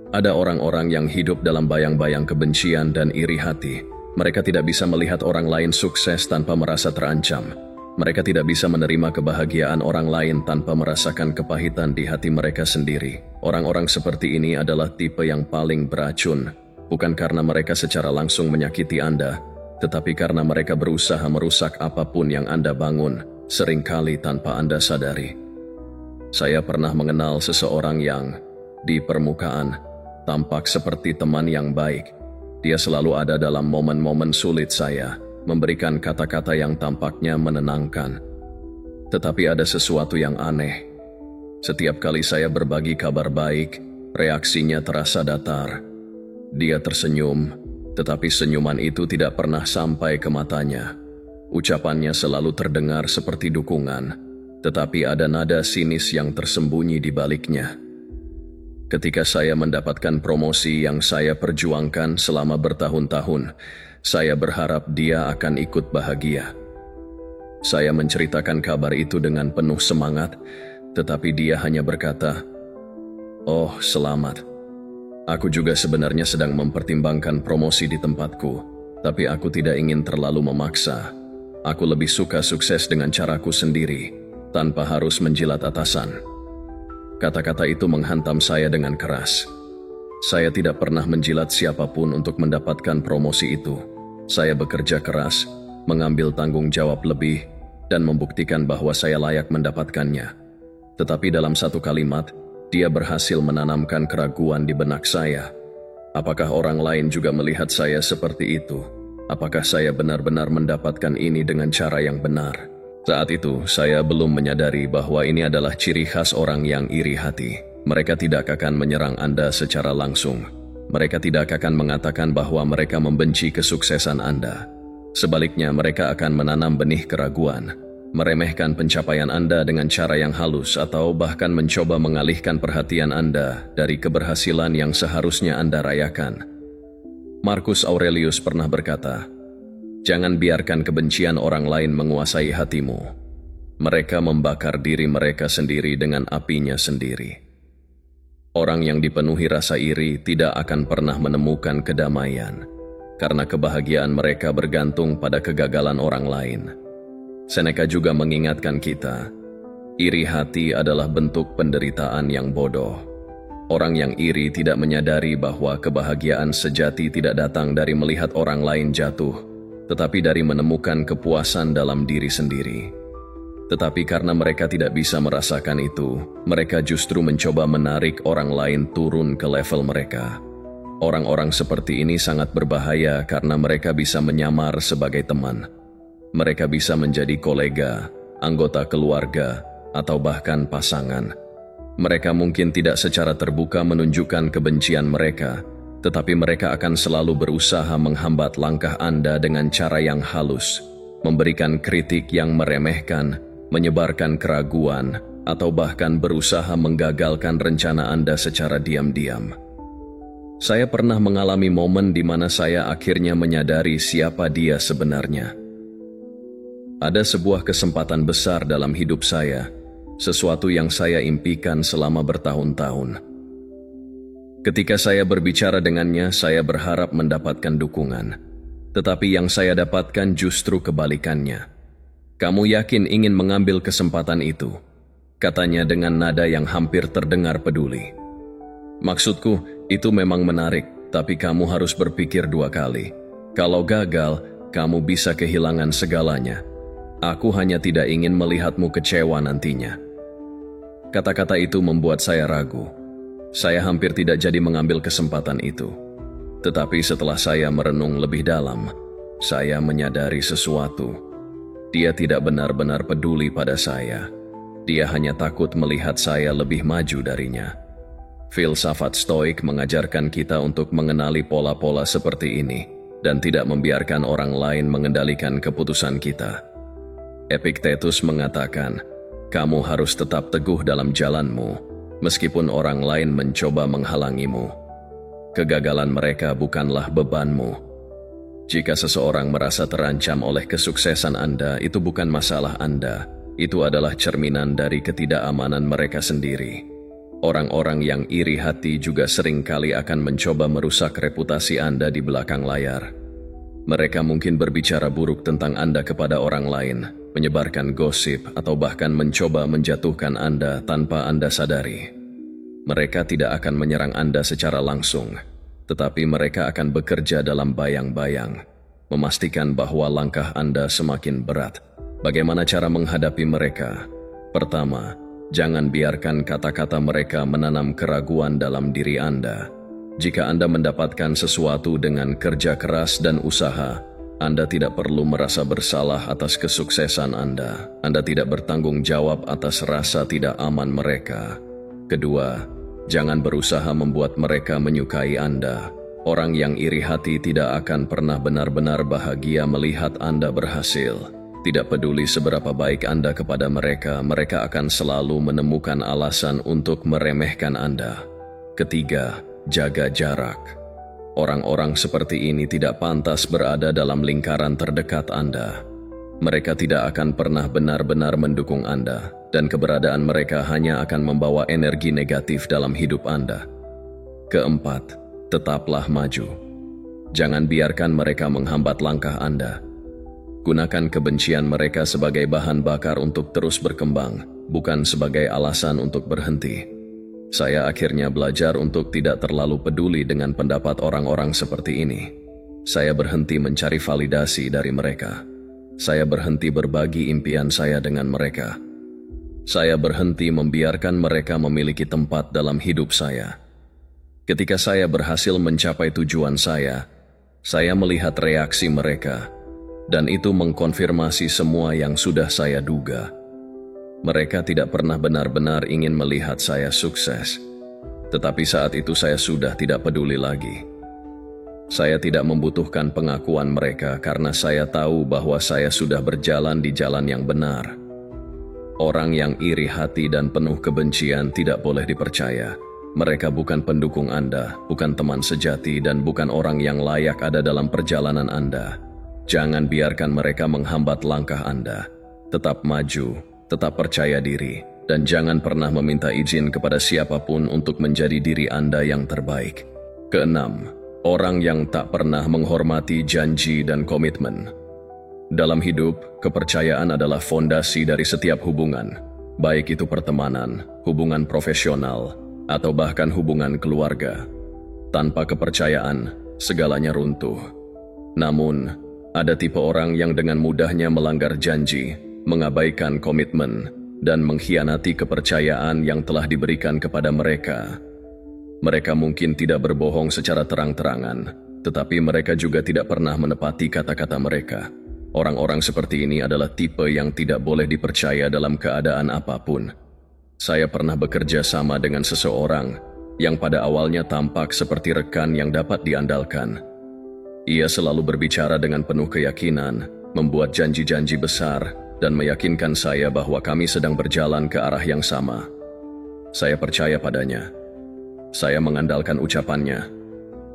Ada orang-orang yang hidup dalam bayang-bayang kebencian dan iri hati. Mereka tidak bisa melihat orang lain sukses tanpa merasa terancam. Mereka tidak bisa menerima kebahagiaan orang lain tanpa merasakan kepahitan di hati mereka sendiri. Orang-orang seperti ini adalah tipe yang paling beracun. Bukan karena mereka secara langsung menyakiti Anda, tetapi karena mereka berusaha merusak apapun yang Anda bangun, seringkali tanpa Anda sadari. Saya pernah mengenal seseorang yang, di permukaan, tampak seperti teman yang baik. Dia selalu ada dalam momen-momen sulit saya, memberikan kata-kata yang tampaknya menenangkan. Tetapi ada sesuatu yang aneh. Setiap kali saya berbagi kabar baik, reaksinya terasa datar. Dia tersenyum, tetapi senyuman itu tidak pernah sampai ke matanya. Ucapannya selalu terdengar seperti dukungan, tetapi ada nada sinis yang tersembunyi di baliknya. Ketika saya mendapatkan promosi yang saya perjuangkan selama bertahun-tahun, Saya berharap dia akan ikut bahagia. Saya menceritakan kabar itu dengan penuh semangat, tetapi dia hanya berkata, "Oh, selamat. Aku juga sebenarnya sedang mempertimbangkan promosi di tempatku, tapi aku tidak ingin terlalu memaksa. Aku lebih suka sukses dengan caraku sendiri, tanpa harus menjilat atasan." Kata-kata itu menghantam saya dengan keras. Saya tidak pernah menjilat siapapun untuk mendapatkan promosi itu. Saya bekerja keras, mengambil tanggung jawab lebih, dan membuktikan bahwa saya layak mendapatkannya. Tetapi dalam satu kalimat, dia berhasil menanamkan keraguan di benak saya. Apakah orang lain juga melihat saya seperti itu? Apakah saya benar-benar mendapatkan ini dengan cara yang benar? Saat itu, saya belum menyadari bahwa ini adalah ciri khas orang yang iri hati. Mereka tidak akan menyerang Anda secara langsung. Mereka tidak akan mengatakan bahwa mereka membenci kesuksesan Anda. Sebaliknya, mereka akan menanam benih keraguan, meremehkan pencapaian Anda dengan cara yang halus, atau bahkan mencoba mengalihkan perhatian Anda dari keberhasilan yang seharusnya Anda rayakan. Marcus Aurelius pernah berkata, "Jangan biarkan kebencian orang lain menguasai hatimu. Mereka membakar diri mereka sendiri dengan apinya sendiri." Orang yang dipenuhi rasa iri tidak akan pernah menemukan kedamaian, karena kebahagiaan mereka bergantung pada kegagalan orang lain. Seneca juga mengingatkan kita, iri hati adalah bentuk penderitaan yang bodoh. Orang yang iri tidak menyadari bahwa kebahagiaan sejati tidak datang dari melihat orang lain jatuh, tetapi dari menemukan kepuasan dalam diri sendiri. Tetapi karena mereka tidak bisa merasakan itu, mereka justru mencoba menarik orang lain turun ke level mereka. Orang-orang seperti ini sangat berbahaya karena mereka bisa menyamar sebagai teman. Mereka bisa menjadi kolega, anggota keluarga, atau bahkan pasangan. Mereka mungkin tidak secara terbuka menunjukkan kebencian mereka, tetapi mereka akan selalu berusaha menghambat langkah Anda dengan cara yang halus, memberikan kritik yang meremehkan, menyebarkan keraguan, atau bahkan berusaha menggagalkan rencana Anda secara diam-diam. Saya pernah mengalami momen di mana saya akhirnya menyadari siapa dia sebenarnya. Ada sebuah kesempatan besar dalam hidup saya, sesuatu yang saya impikan selama bertahun-tahun. Ketika saya berbicara dengannya, saya berharap mendapatkan dukungan. Tetapi yang saya dapatkan justru kebalikannya. "Kamu yakin ingin mengambil kesempatan itu?" katanya dengan nada yang hampir terdengar peduli. "Maksudku, itu memang menarik, tapi kamu harus berpikir 2 kali. Kalau gagal, kamu bisa kehilangan segalanya. Aku hanya tidak ingin melihatmu kecewa nantinya." Kata-kata itu membuat saya ragu. Saya hampir tidak jadi mengambil kesempatan itu. Tetapi setelah saya merenung lebih dalam, saya menyadari sesuatu. Dia tidak benar-benar peduli pada saya. Dia hanya takut melihat saya lebih maju darinya. Filsafat Stoik mengajarkan kita untuk mengenali pola-pola seperti ini dan tidak membiarkan orang lain mengendalikan keputusan kita. Epictetus mengatakan, "Kamu harus tetap teguh dalam jalanmu, meskipun orang lain mencoba menghalangimu. Kegagalan mereka bukanlah bebanmu." Jika seseorang merasa terancam oleh kesuksesan Anda, itu bukan masalah Anda. Itu adalah cerminan dari ketidakamanan mereka sendiri. Orang-orang yang iri hati juga seringkali akan mencoba merusak reputasi Anda di belakang layar. Mereka mungkin berbicara buruk tentang Anda kepada orang lain, menyebarkan gosip, atau bahkan mencoba menjatuhkan Anda tanpa Anda sadari. Mereka tidak akan menyerang Anda secara langsung, tetapi mereka akan bekerja dalam bayang-bayang, memastikan bahwa langkah Anda semakin berat. Bagaimana cara menghadapi mereka? Pertama, jangan biarkan kata-kata mereka menanam keraguan dalam diri Anda. Jika Anda mendapatkan sesuatu dengan kerja keras dan usaha, Anda tidak perlu merasa bersalah atas kesuksesan Anda. Anda tidak bertanggung jawab atas rasa tidak aman mereka. Kedua, jangan berusaha membuat mereka menyukai Anda. Orang yang iri hati tidak akan pernah benar-benar bahagia melihat Anda berhasil. Tidak peduli seberapa baik Anda kepada mereka, mereka akan selalu menemukan alasan untuk meremehkan Anda. Ketiga, jaga jarak. Orang-orang seperti ini tidak pantas berada dalam lingkaran terdekat Anda. Mereka tidak akan pernah benar-benar mendukung Anda, dan keberadaan mereka hanya akan membawa energi negatif dalam hidup Anda. Keempat, tetaplah maju. Jangan biarkan mereka menghambat langkah Anda. Gunakan kebencian mereka sebagai bahan bakar untuk terus berkembang, bukan sebagai alasan untuk berhenti. Saya akhirnya belajar untuk tidak terlalu peduli dengan pendapat orang-orang seperti ini. Saya berhenti mencari validasi dari mereka. Saya berhenti berbagi impian saya dengan mereka. Saya berhenti membiarkan mereka memiliki tempat dalam hidup saya. Ketika saya berhasil mencapai tujuan saya melihat reaksi mereka, dan itu mengkonfirmasi semua yang sudah saya duga. Mereka tidak pernah benar-benar ingin melihat saya sukses, tetapi saat itu saya sudah tidak peduli lagi. Saya tidak membutuhkan pengakuan mereka karena saya tahu bahwa saya sudah berjalan di jalan yang benar. Orang yang iri hati dan penuh kebencian tidak boleh dipercaya. Mereka bukan pendukung Anda, bukan teman sejati, dan bukan orang yang layak ada dalam perjalanan Anda. Jangan biarkan mereka menghambat langkah Anda. Tetap maju, tetap percaya diri, dan jangan pernah meminta izin kepada siapapun untuk menjadi diri Anda yang terbaik. Keenam, orang yang tak pernah menghormati janji dan komitmen. Dalam hidup, kepercayaan adalah fondasi dari setiap hubungan, baik itu pertemanan, hubungan profesional, atau bahkan hubungan keluarga. Tanpa kepercayaan, segalanya runtuh. Namun, ada tipe orang yang dengan mudahnya melanggar janji, mengabaikan komitmen, dan mengkhianati kepercayaan yang telah diberikan kepada mereka. Mereka mungkin tidak berbohong secara terang-terangan, tetapi mereka juga tidak pernah menepati kata-kata mereka. Orang-orang seperti ini adalah tipe yang tidak boleh dipercaya dalam keadaan apapun. Saya pernah bekerja sama dengan seseorang yang pada awalnya tampak seperti rekan yang dapat diandalkan. Ia selalu berbicara dengan penuh keyakinan, membuat janji-janji besar, dan meyakinkan saya bahwa kami sedang berjalan ke arah yang sama. Saya percaya padanya. Saya mengandalkan ucapannya.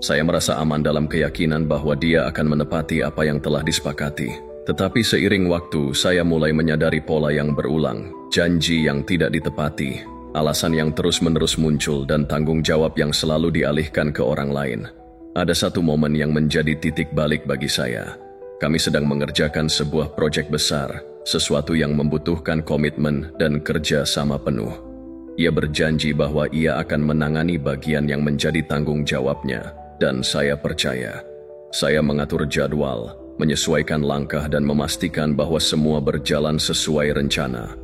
Saya merasa aman dalam keyakinan bahwa dia akan menepati apa yang telah disepakati. Tetapi seiring waktu, saya mulai menyadari pola yang berulang, janji yang tidak ditepati, alasan yang terus-menerus muncul, dan tanggung jawab yang selalu dialihkan ke orang lain. Ada satu momen yang menjadi titik balik bagi saya. Kami sedang mengerjakan sebuah proyek besar, sesuatu yang membutuhkan komitmen dan kerja sama penuh. Ia berjanji bahwa ia akan menangani bagian yang menjadi tanggung jawabnya, dan saya percaya. Saya mengatur jadwal, menyesuaikan langkah, dan memastikan bahwa semua berjalan sesuai rencana.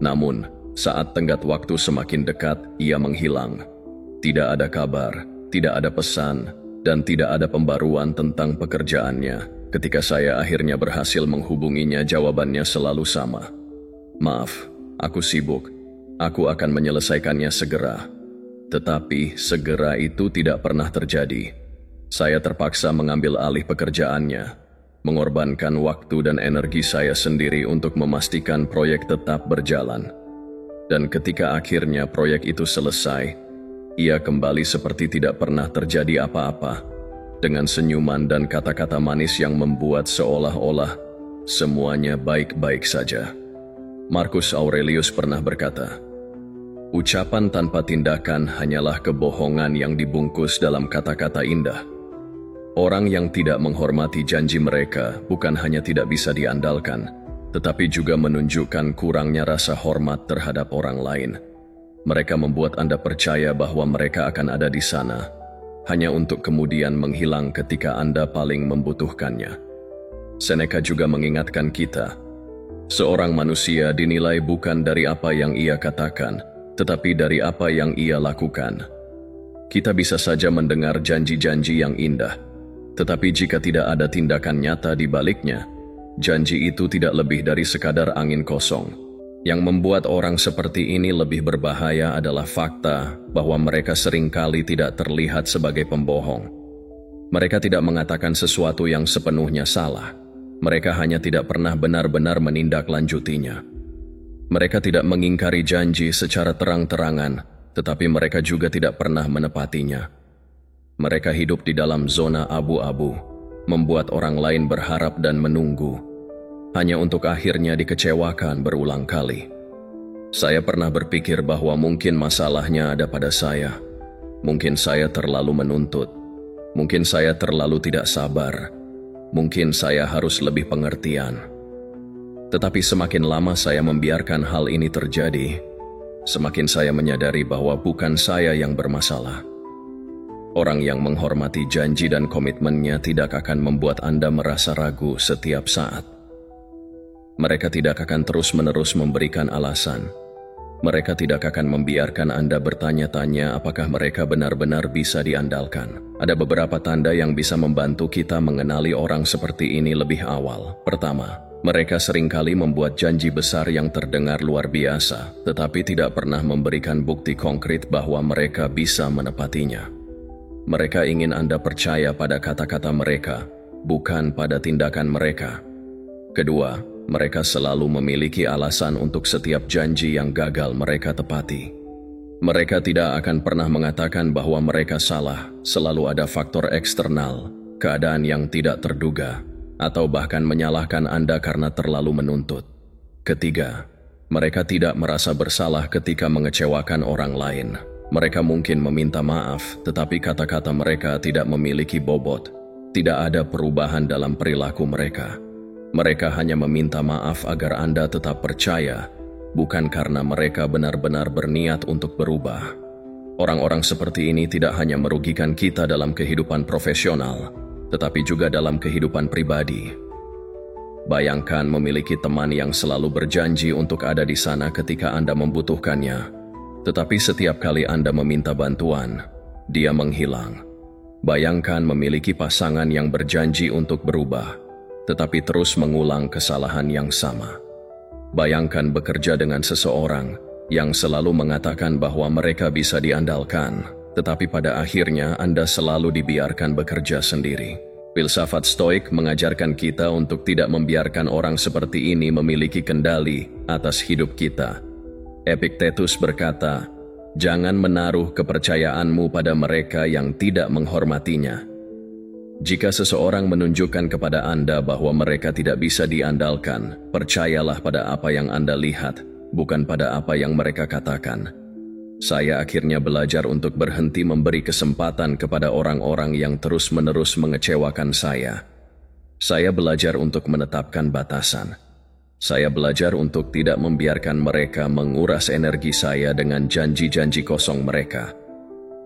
Namun, saat tenggat waktu semakin dekat, ia menghilang. Tidak ada kabar, tidak ada pesan, dan tidak ada pembaruan tentang pekerjaannya. Ketika saya akhirnya berhasil menghubunginya, jawabannya selalu sama. "Maaf, aku sibuk. Aku akan menyelesaikannya segera." Tetapi segera itu tidak pernah terjadi. Saya terpaksa mengambil alih pekerjaannya, mengorbankan waktu dan energi saya sendiri untuk memastikan proyek tetap berjalan. Dan ketika akhirnya proyek itu selesai, ia kembali seperti tidak pernah terjadi apa-apa, dengan senyuman dan kata-kata manis yang membuat seolah-olah semuanya baik-baik saja. Marcus Aurelius pernah berkata, "Ucapan tanpa tindakan hanyalah kebohongan yang dibungkus dalam kata-kata indah." Orang yang tidak menghormati janji mereka bukan hanya tidak bisa diandalkan, tetapi juga menunjukkan kurangnya rasa hormat terhadap orang lain. Mereka membuat Anda percaya bahwa mereka akan ada di sana, hanya untuk kemudian menghilang ketika Anda paling membutuhkannya. Seneca juga mengingatkan kita, seorang manusia dinilai bukan dari apa yang ia katakan, tetapi dari apa yang ia lakukan. Kita bisa saja mendengar janji-janji yang indah, tetapi jika tidak ada tindakan nyata di baliknya, janji itu tidak lebih dari sekadar angin kosong. Yang membuat orang seperti ini lebih berbahaya adalah fakta bahwa mereka seringkali tidak terlihat sebagai pembohong. Mereka tidak mengatakan sesuatu yang sepenuhnya salah. Mereka hanya tidak pernah benar-benar menindaklanjutinya. Mereka tidak mengingkari janji secara terang-terangan, tetapi mereka juga tidak pernah menepatinya. Mereka hidup di dalam zona abu-abu, membuat orang lain berharap dan menunggu, hanya untuk akhirnya dikecewakan berulang kali. Saya pernah berpikir bahwa mungkin masalahnya ada pada saya. Mungkin saya terlalu menuntut. Mungkin saya terlalu tidak sabar. Mungkin saya harus lebih pengertian. Tetapi semakin lama saya membiarkan hal ini terjadi, semakin saya menyadari bahwa bukan saya yang bermasalah. Orang yang menghormati janji dan komitmennya tidak akan membuat Anda merasa ragu setiap saat. Mereka tidak akan terus-menerus memberikan alasan. Mereka tidak akan membiarkan Anda bertanya-tanya apakah mereka benar-benar bisa diandalkan. Ada beberapa tanda yang bisa membantu kita mengenali orang seperti ini lebih awal. Pertama, mereka seringkali membuat janji besar yang terdengar luar biasa, tetapi tidak pernah memberikan bukti konkret bahwa mereka bisa menepatinya. Mereka ingin Anda percaya pada kata-kata mereka, bukan pada tindakan mereka. Kedua, mereka selalu memiliki alasan untuk setiap janji yang gagal mereka tepati. Mereka tidak akan pernah mengatakan bahwa mereka salah, selalu ada faktor eksternal, keadaan yang tidak terduga, atau bahkan menyalahkan Anda karena terlalu menuntut. Ketiga, mereka tidak merasa bersalah ketika mengecewakan orang lain. Mereka mungkin meminta maaf, tetapi kata-kata mereka tidak memiliki bobot. Tidak ada perubahan dalam perilaku mereka. Mereka hanya meminta maaf agar Anda tetap percaya, bukan karena mereka benar-benar berniat untuk berubah. Orang-orang seperti ini tidak hanya merugikan kita dalam kehidupan profesional, tetapi juga dalam kehidupan pribadi. Bayangkan memiliki teman yang selalu berjanji untuk ada di sana ketika Anda membutuhkannya, tetapi setiap kali Anda meminta bantuan, dia menghilang. Bayangkan memiliki pasangan yang berjanji untuk berubah, tetapi terus mengulang kesalahan yang sama. Bayangkan bekerja dengan seseorang yang selalu mengatakan bahwa mereka bisa diandalkan, tetapi pada akhirnya Anda selalu dibiarkan bekerja sendiri. Filsafat Stoik mengajarkan kita untuk tidak membiarkan orang seperti ini memiliki kendali atas hidup kita. Epictetus berkata, "Jangan menaruh kepercayaanmu pada mereka yang tidak menghormatinya." Jika seseorang menunjukkan kepada Anda bahwa mereka tidak bisa diandalkan, percayalah pada apa yang Anda lihat, bukan pada apa yang mereka katakan. Saya akhirnya belajar untuk berhenti memberi kesempatan kepada orang-orang yang terus-menerus mengecewakan saya. Saya belajar untuk menetapkan batasan. Saya belajar untuk tidak membiarkan mereka menguras energi saya dengan janji-janji kosong mereka.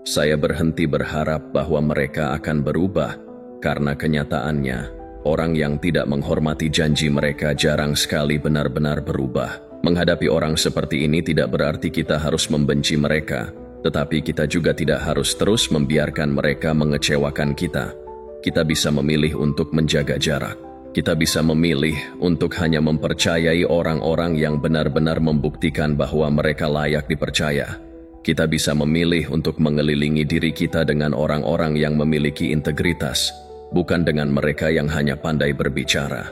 Saya berhenti berharap bahwa mereka akan berubah, karena kenyataannya, orang yang tidak menghormati janji mereka jarang sekali benar-benar berubah. Menghadapi orang seperti ini tidak berarti kita harus membenci mereka, tetapi kita juga tidak harus terus membiarkan mereka mengecewakan kita. Kita bisa memilih untuk menjaga jarak. Kita bisa memilih untuk hanya mempercayai orang-orang yang benar-benar membuktikan bahwa mereka layak dipercaya. Kita bisa memilih untuk mengelilingi diri kita dengan orang-orang yang memiliki integritas, bukan dengan mereka yang hanya pandai berbicara.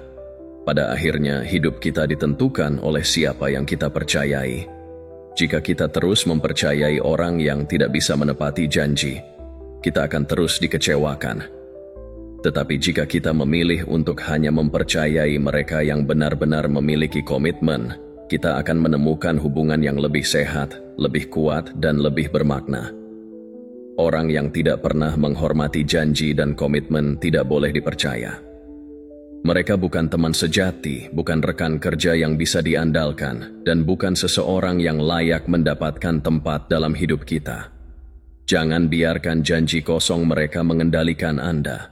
Pada akhirnya, hidup kita ditentukan oleh siapa yang kita percayai. Jika kita terus mempercayai orang yang tidak bisa menepati janji, kita akan terus dikecewakan. Tetapi jika kita memilih untuk hanya mempercayai mereka yang benar-benar memiliki komitmen, kita akan menemukan hubungan yang lebih sehat, lebih kuat, dan lebih bermakna. Orang yang tidak pernah menghormati janji dan komitmen tidak boleh dipercaya. Mereka bukan teman sejati, bukan rekan kerja yang bisa diandalkan, dan bukan seseorang yang layak mendapatkan tempat dalam hidup kita. Jangan biarkan janji kosong mereka mengendalikan Anda.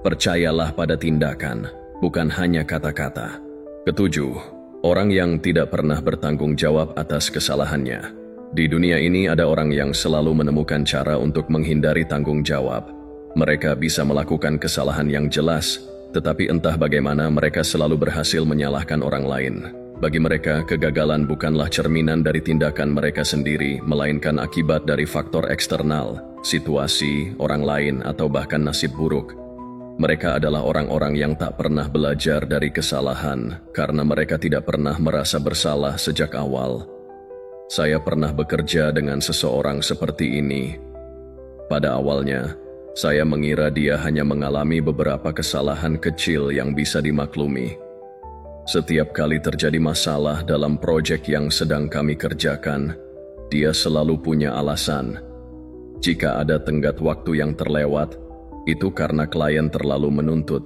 Percayalah pada tindakan, bukan hanya kata-kata. Ketujuh, orang yang tidak pernah bertanggung jawab atas kesalahannya. Di dunia ini ada orang yang selalu menemukan cara untuk menghindari tanggung jawab. Mereka bisa melakukan kesalahan yang jelas, tetapi entah bagaimana mereka selalu berhasil menyalahkan orang lain. Bagi mereka, kegagalan bukanlah cerminan dari tindakan mereka sendiri, melainkan akibat dari faktor eksternal, situasi, orang lain, atau bahkan nasib buruk. Mereka adalah orang-orang yang tak pernah belajar dari kesalahan karena mereka tidak pernah merasa bersalah sejak awal. Saya pernah bekerja dengan seseorang seperti ini. Pada awalnya, Saya mengira dia hanya mengalami beberapa kesalahan kecil yang bisa dimaklumi. Setiap kali terjadi masalah dalam proyek yang sedang kami kerjakan, dia selalu punya alasan. Jika ada tenggat waktu yang terlewat, itu karena klien terlalu menuntut.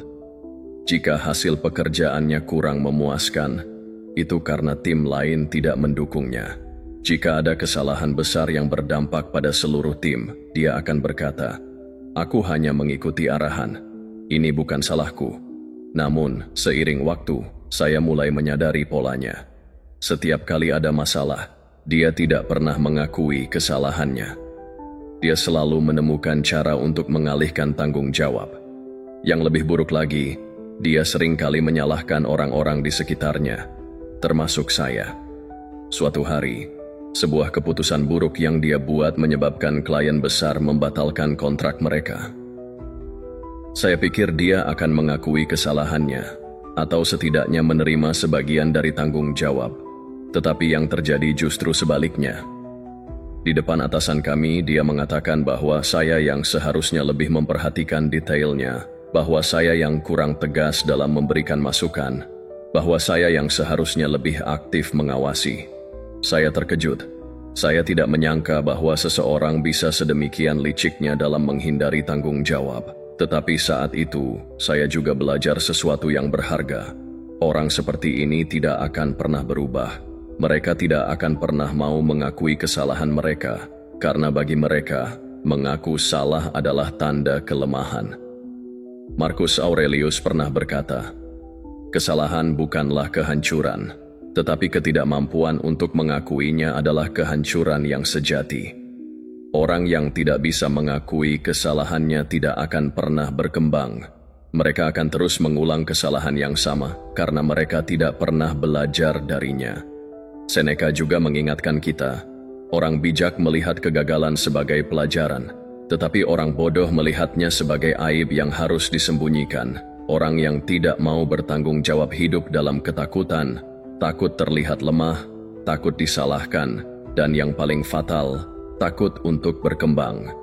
Jika hasil pekerjaannya kurang memuaskan, itu karena tim lain tidak mendukungnya. Jika ada kesalahan besar yang berdampak pada seluruh tim, dia akan berkata, "Aku hanya mengikuti arahan. Ini bukan salahku." Namun, seiring waktu, saya mulai menyadari polanya. Setiap kali ada masalah, dia tidak pernah mengakui kesalahannya. Dia selalu menemukan cara untuk mengalihkan tanggung jawab. Yang lebih buruk lagi, dia seringkali menyalahkan orang-orang di sekitarnya, termasuk saya. Suatu hari, sebuah keputusan buruk yang dia buat menyebabkan klien besar membatalkan kontrak mereka. Saya pikir dia akan mengakui kesalahannya, atau setidaknya menerima sebagian dari tanggung jawab. Tetapi yang terjadi justru sebaliknya. Di depan atasan kami, dia mengatakan bahwa saya yang seharusnya lebih memperhatikan detailnya, bahwa saya yang kurang tegas dalam memberikan masukan, bahwa saya yang seharusnya lebih aktif mengawasi. Saya terkejut. Saya tidak menyangka bahwa seseorang bisa sedemikian liciknya dalam menghindari tanggung jawab. Tetapi saat itu, saya juga belajar sesuatu yang berharga. Orang seperti ini tidak akan pernah berubah. Mereka tidak akan pernah mau mengakui kesalahan mereka, karena bagi mereka, mengaku salah adalah tanda kelemahan. Marcus Aurelius pernah berkata, "Kesalahan bukanlah kehancuran, tetapi ketidakmampuan untuk mengakuinya adalah kehancuran yang sejati." Orang yang tidak bisa mengakui kesalahannya tidak akan pernah berkembang. Mereka akan terus mengulang kesalahan yang sama karena mereka tidak pernah belajar darinya. Seneca juga mengingatkan kita, orang bijak melihat kegagalan sebagai pelajaran, tetapi orang bodoh melihatnya sebagai aib yang harus disembunyikan. Orang yang tidak mau bertanggung jawab hidup dalam ketakutan, takut terlihat lemah, takut disalahkan, dan yang paling fatal, takut untuk berkembang.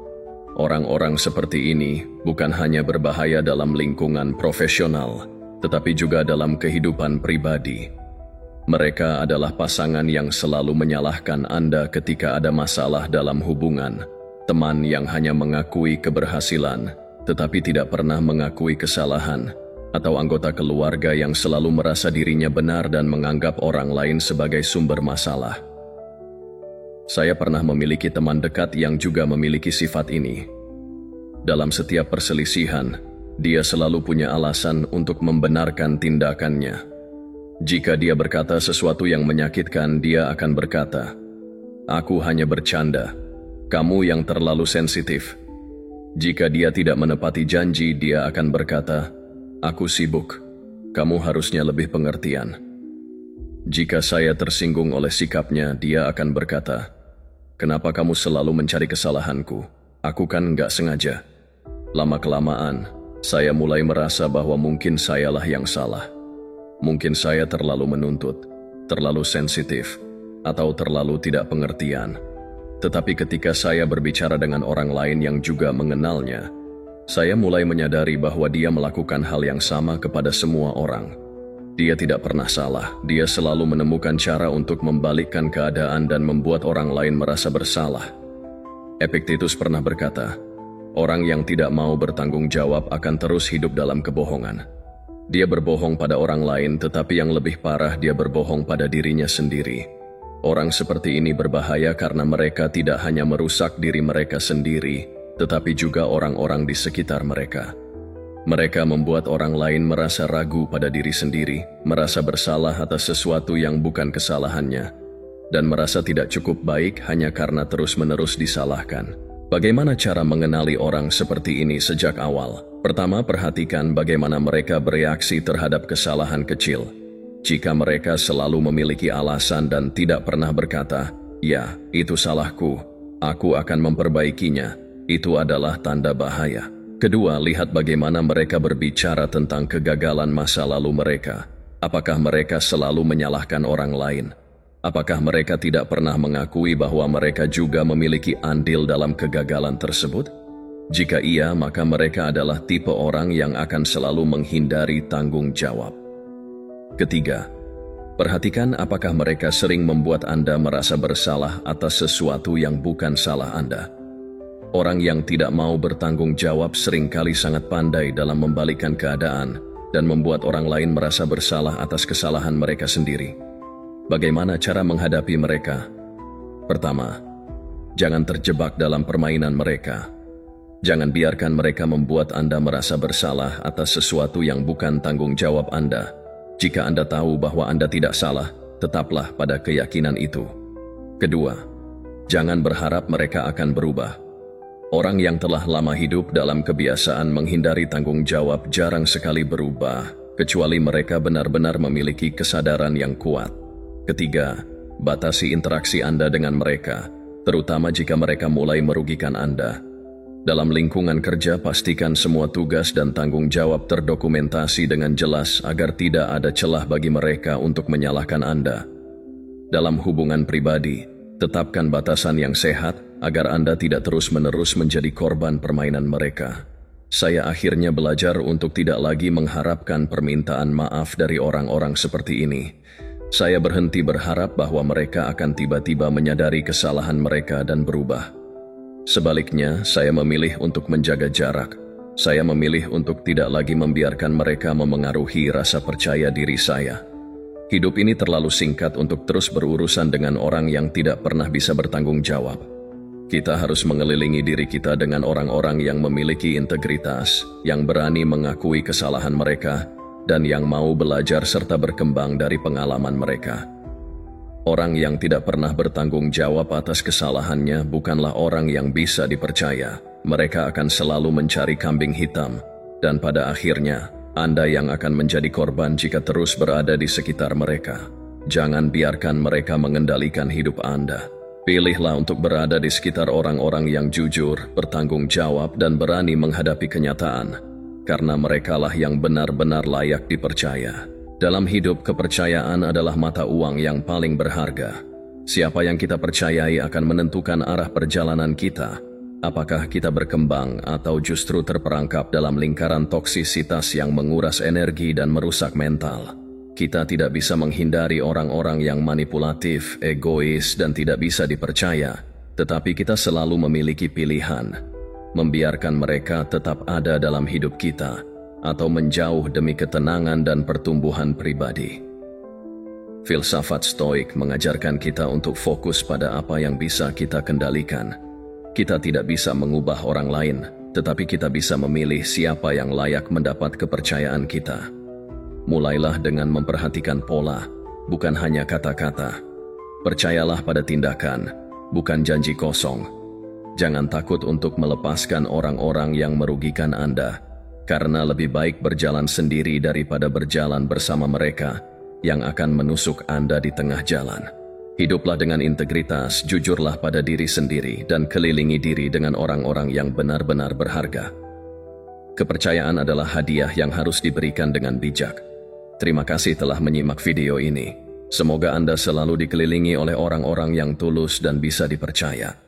Orang-orang seperti ini bukan hanya berbahaya dalam lingkungan profesional, tetapi juga dalam kehidupan pribadi. Mereka adalah pasangan yang selalu menyalahkan Anda ketika ada masalah dalam hubungan, teman yang hanya mengakui keberhasilan, tetapi tidak pernah mengakui kesalahan, atau anggota keluarga yang selalu merasa dirinya benar dan menganggap orang lain sebagai sumber masalah. Saya pernah memiliki teman dekat yang juga memiliki sifat ini. Dalam setiap perselisihan, dia selalu punya alasan untuk membenarkan tindakannya. Jika dia berkata sesuatu yang menyakitkan, dia akan berkata, "Aku hanya bercanda, kamu yang terlalu sensitif." Jika dia tidak menepati janji, dia akan berkata, "Aku sibuk, kamu harusnya lebih pengertian." Jika saya tersinggung oleh sikapnya, dia akan berkata, "Kenapa kamu selalu mencari kesalahanku? Aku kan nggak sengaja." Lama-kelamaan, saya mulai merasa bahwa mungkin sayalah yang salah. Mungkin saya terlalu menuntut, terlalu sensitif, atau terlalu tidak pengertian. Tetapi ketika saya berbicara dengan orang lain yang juga mengenalnya, saya mulai menyadari bahwa dia melakukan hal yang sama kepada semua orang. Dia tidak pernah salah, dia selalu menemukan cara untuk membalikkan keadaan dan membuat orang lain merasa bersalah. Epictetus pernah berkata, orang yang tidak mau bertanggung jawab akan terus hidup dalam kebohongan. Dia berbohong pada orang lain, tetapi yang lebih parah, dia berbohong pada dirinya sendiri. Orang seperti ini berbahaya karena mereka tidak hanya merusak diri mereka sendiri, tetapi juga orang-orang di sekitar mereka. Mereka membuat orang lain merasa ragu pada diri sendiri, merasa bersalah atas sesuatu yang bukan kesalahannya, dan merasa tidak cukup baik hanya karena terus-menerus disalahkan. Bagaimana cara mengenali orang seperti ini sejak awal? Pertama, perhatikan bagaimana mereka bereaksi terhadap kesalahan kecil. Jika mereka selalu memiliki alasan dan tidak pernah berkata, "Ya, itu salahku, aku akan memperbaikinya," itu adalah tanda bahaya. Kedua, lihat bagaimana mereka berbicara tentang kegagalan masa lalu mereka. Apakah mereka selalu menyalahkan orang lain? Apakah mereka tidak pernah mengakui bahwa mereka juga memiliki andil dalam kegagalan tersebut? Jika iya, maka mereka adalah tipe orang yang akan selalu menghindari tanggung jawab. Ketiga, perhatikan apakah mereka sering membuat Anda merasa bersalah atas sesuatu yang bukan salah Anda. Orang yang tidak mau bertanggung jawab seringkali sangat pandai dalam membalikkan keadaan dan membuat orang lain merasa bersalah atas kesalahan mereka sendiri. Bagaimana cara menghadapi mereka? Pertama, jangan terjebak dalam permainan mereka. Jangan biarkan mereka membuat Anda merasa bersalah atas sesuatu yang bukan tanggung jawab Anda. Jika Anda tahu bahwa Anda tidak salah, tetaplah pada keyakinan itu. Kedua, jangan berharap mereka akan berubah. Orang yang telah lama hidup dalam kebiasaan menghindari tanggung jawab jarang sekali berubah, kecuali mereka benar-benar memiliki kesadaran yang kuat. Ketiga, batasi interaksi Anda dengan mereka, terutama jika mereka mulai merugikan Anda. Dalam lingkungan kerja, pastikan semua tugas dan tanggung jawab terdokumentasi dengan jelas agar tidak ada celah bagi mereka untuk menyalahkan Anda. Dalam hubungan pribadi, tetapkan batasan yang sehat agar Anda tidak terus-menerus menjadi korban permainan mereka. Saya akhirnya belajar untuk tidak lagi mengharapkan permintaan maaf dari orang-orang seperti ini. Saya berhenti berharap bahwa mereka akan tiba-tiba menyadari kesalahan mereka dan berubah. Sebaliknya, saya memilih untuk menjaga jarak. Saya memilih untuk tidak lagi membiarkan mereka memengaruhi rasa percaya diri saya. Hidup ini terlalu singkat untuk terus berurusan dengan orang yang tidak pernah bisa bertanggung jawab. Kita harus mengelilingi diri kita dengan orang-orang yang memiliki integritas, yang berani mengakui kesalahan mereka, dan yang mau belajar serta berkembang dari pengalaman mereka. Orang yang tidak pernah bertanggung jawab atas kesalahannya bukanlah orang yang bisa dipercaya. Mereka akan selalu mencari kambing hitam, dan pada akhirnya, Anda yang akan menjadi korban jika terus berada di sekitar mereka. Jangan biarkan mereka mengendalikan hidup Anda. Pilihlah untuk berada di sekitar orang-orang yang jujur, bertanggung jawab, dan berani menghadapi kenyataan, karena merekalah yang benar-benar layak dipercaya. Dalam hidup, kepercayaan adalah mata uang yang paling berharga. Siapa yang kita percayai akan menentukan arah perjalanan kita. Apakah kita berkembang atau justru terperangkap dalam lingkaran toksisitas yang menguras energi dan merusak mental. Kita tidak bisa menghindari orang-orang yang manipulatif, egois, dan tidak bisa dipercaya. Tetapi kita selalu memiliki pilihan. Membiarkan mereka tetap ada dalam hidup kita, atau menjauh demi ketenangan dan pertumbuhan pribadi. Filsafat Stoik mengajarkan kita untuk fokus pada apa yang bisa kita kendalikan. Kita tidak bisa mengubah orang lain, tetapi kita bisa memilih siapa yang layak mendapat kepercayaan kita. Mulailah dengan memperhatikan pola, bukan hanya kata-kata. Percayalah pada tindakan, bukan janji kosong. Jangan takut untuk melepaskan orang-orang yang merugikan Anda, karena lebih baik berjalan sendiri daripada berjalan bersama mereka yang akan menusuk Anda di tengah jalan. Hiduplah dengan integritas, jujurlah pada diri sendiri, dan kelilingi diri dengan orang-orang yang benar-benar berharga. Kepercayaan adalah hadiah yang harus diberikan dengan bijak. Terima kasih telah menyimak video ini. Semoga Anda selalu dikelilingi oleh orang-orang yang tulus dan bisa dipercaya.